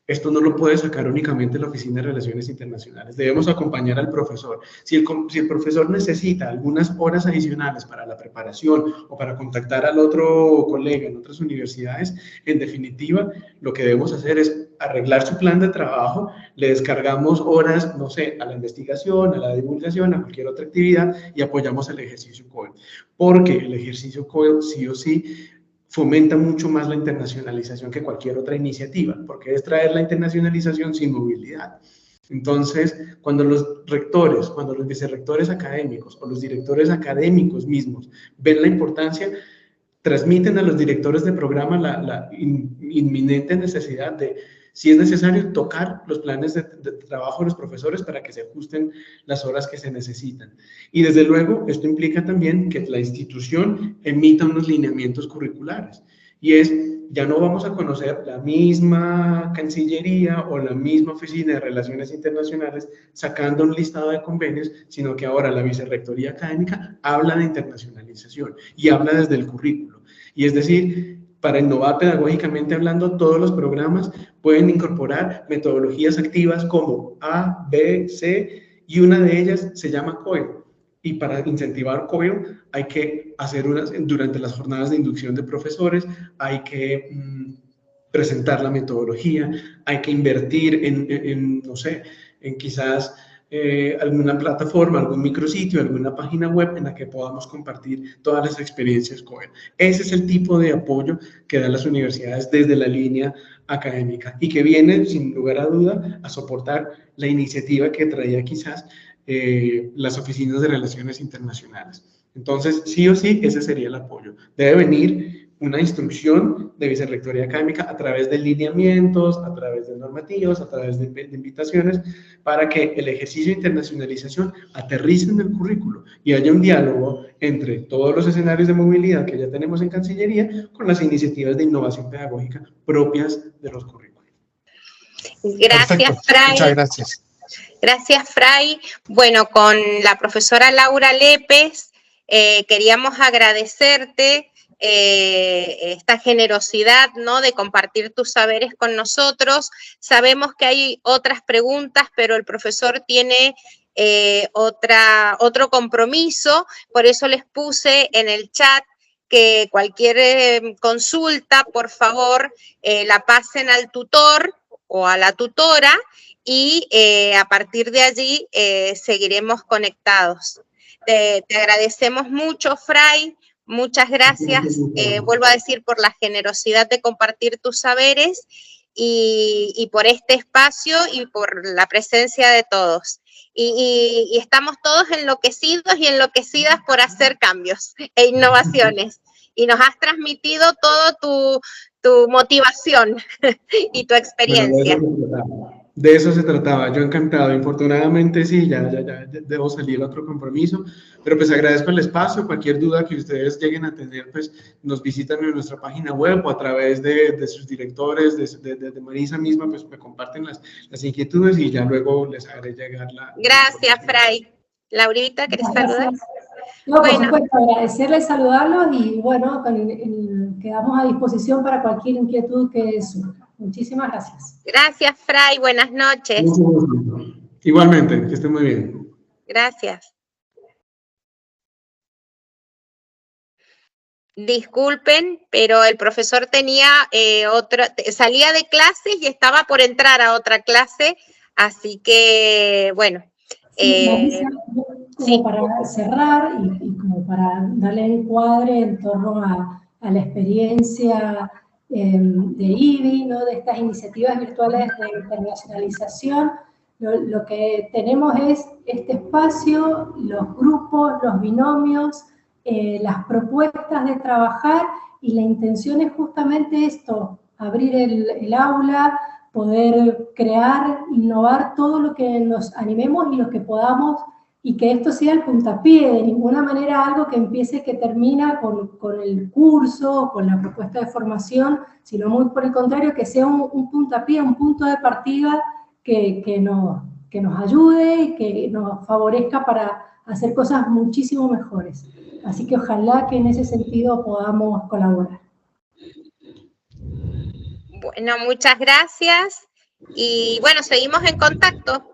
esto no lo puede sacar únicamente la Oficina de Relaciones Internacionales, debemos acompañar al profesor. Si el profesor necesita algunas horas adicionales para la preparación o para contactar al otro colega en otras universidades, en definitiva, lo que debemos hacer es arreglar su plan de trabajo, le descargamos horas, no sé, a la investigación, a la divulgación, a cualquier otra actividad y apoyamos el ejercicio COEL. Porque el ejercicio COEL sí o sí fomenta mucho más la internacionalización que cualquier otra iniciativa, porque es traer la internacionalización sin movilidad. Entonces, cuando los rectores, cuando los vicerrectores académicos o los directores académicos mismos ven la importancia, transmiten a los directores de programa la inminente necesidad de, si es necesario, tocar los planes de trabajo de los profesores para que se ajusten las horas que se necesitan. Y desde luego, esto implica también que la institución emita unos lineamientos curriculares. Y es, ya no vamos a conocer la misma Cancillería o la misma Oficina de Relaciones Internacionales sacando un listado de convenios, sino que ahora la Vicerrectoría Académica habla de internacionalización y habla desde el currículo. Y es decir, para innovar pedagógicamente hablando, todos los programas pueden incorporar metodologías activas como A, B, C, y una de ellas se llama COEL. Y para incentivar COEL hay que hacer durante las jornadas de inducción de profesores, hay que presentar la metodología, hay que invertir no sé, en quizás alguna plataforma, algún micrositio, alguna página web en la que podamos compartir todas las experiencias COEL. Ese es el tipo de apoyo que dan las universidades desde la línea académica y que viene, sin lugar a duda, a soportar la iniciativa que traía quizás las oficinas de relaciones internacionales. Entonces, sí o sí, ese sería el apoyo. Debe venir una instrucción de vicerrectoría académica a través de lineamientos, a través de normativas, a través de invitaciones, para que el ejercicio de internacionalización aterrice en el currículo y haya un diálogo entre todos los escenarios de movilidad que ya tenemos en Cancillería con las iniciativas de innovación pedagógica propias de los currículos. Gracias, Perfecto. Fray. Muchas gracias. Gracias, Fray. Bueno, con la profesora Laura Lépez queríamos agradecerte esta generosidad, ¿no?, de compartir tus saberes con nosotros. Sabemos que hay otras preguntas, pero el profesor tiene otro compromiso, por eso les puse en el chat que cualquier consulta, por favor, la pasen al tutor o a la tutora y a partir de allí seguiremos conectados. Te agradecemos mucho, Fray. Muchas gracias, vuelvo a decir, por la generosidad de compartir tus saberes y por este espacio y por la presencia de todos. Y estamos todos enloquecidos y enloquecidas por hacer cambios e innovaciones. Y nos has transmitido toda tu motivación y tu experiencia. Bueno, de eso se trataba, yo encantado. Infortunadamente sí, ya debo salir a otro compromiso, pero pues agradezco el espacio. Cualquier duda que ustedes lleguen a tener, pues nos visitan en nuestra página web o a través de sus directores, de Marisa misma, pues me comparten las inquietudes y ya luego les haré llegar la... Gracias, Fray. Laurita, ¿querés saludar? No, por supuesto, agradecerles, saludarlos y bueno, quedamos a disposición para cualquier inquietud que surja. Muchísimas gracias. Gracias, Fray. Buenas noches. Igualmente, que estén muy bien. Gracias. Disculpen, pero el profesor tenía salía de clases y estaba por entrar a otra clase, así que, bueno. Marisa, como para cerrar y como para darle encuadre en torno a la experiencia de IBI, ¿no?, de estas iniciativas virtuales de internacionalización, lo que tenemos es este espacio, los grupos, los binomios, las propuestas de trabajar, y la intención es justamente esto, abrir el aula, poder crear, innovar todo lo que nos animemos y lo que podamos, y que esto sea el puntapié, de ninguna manera algo que empiece, que termina con el curso, con la propuesta de formación, sino muy por el contrario, que sea un puntapié, un punto de partida que nos ayude y que nos favorezca para hacer cosas muchísimo mejores. Así que ojalá que en ese sentido podamos colaborar. Bueno, muchas gracias y bueno, seguimos en contacto.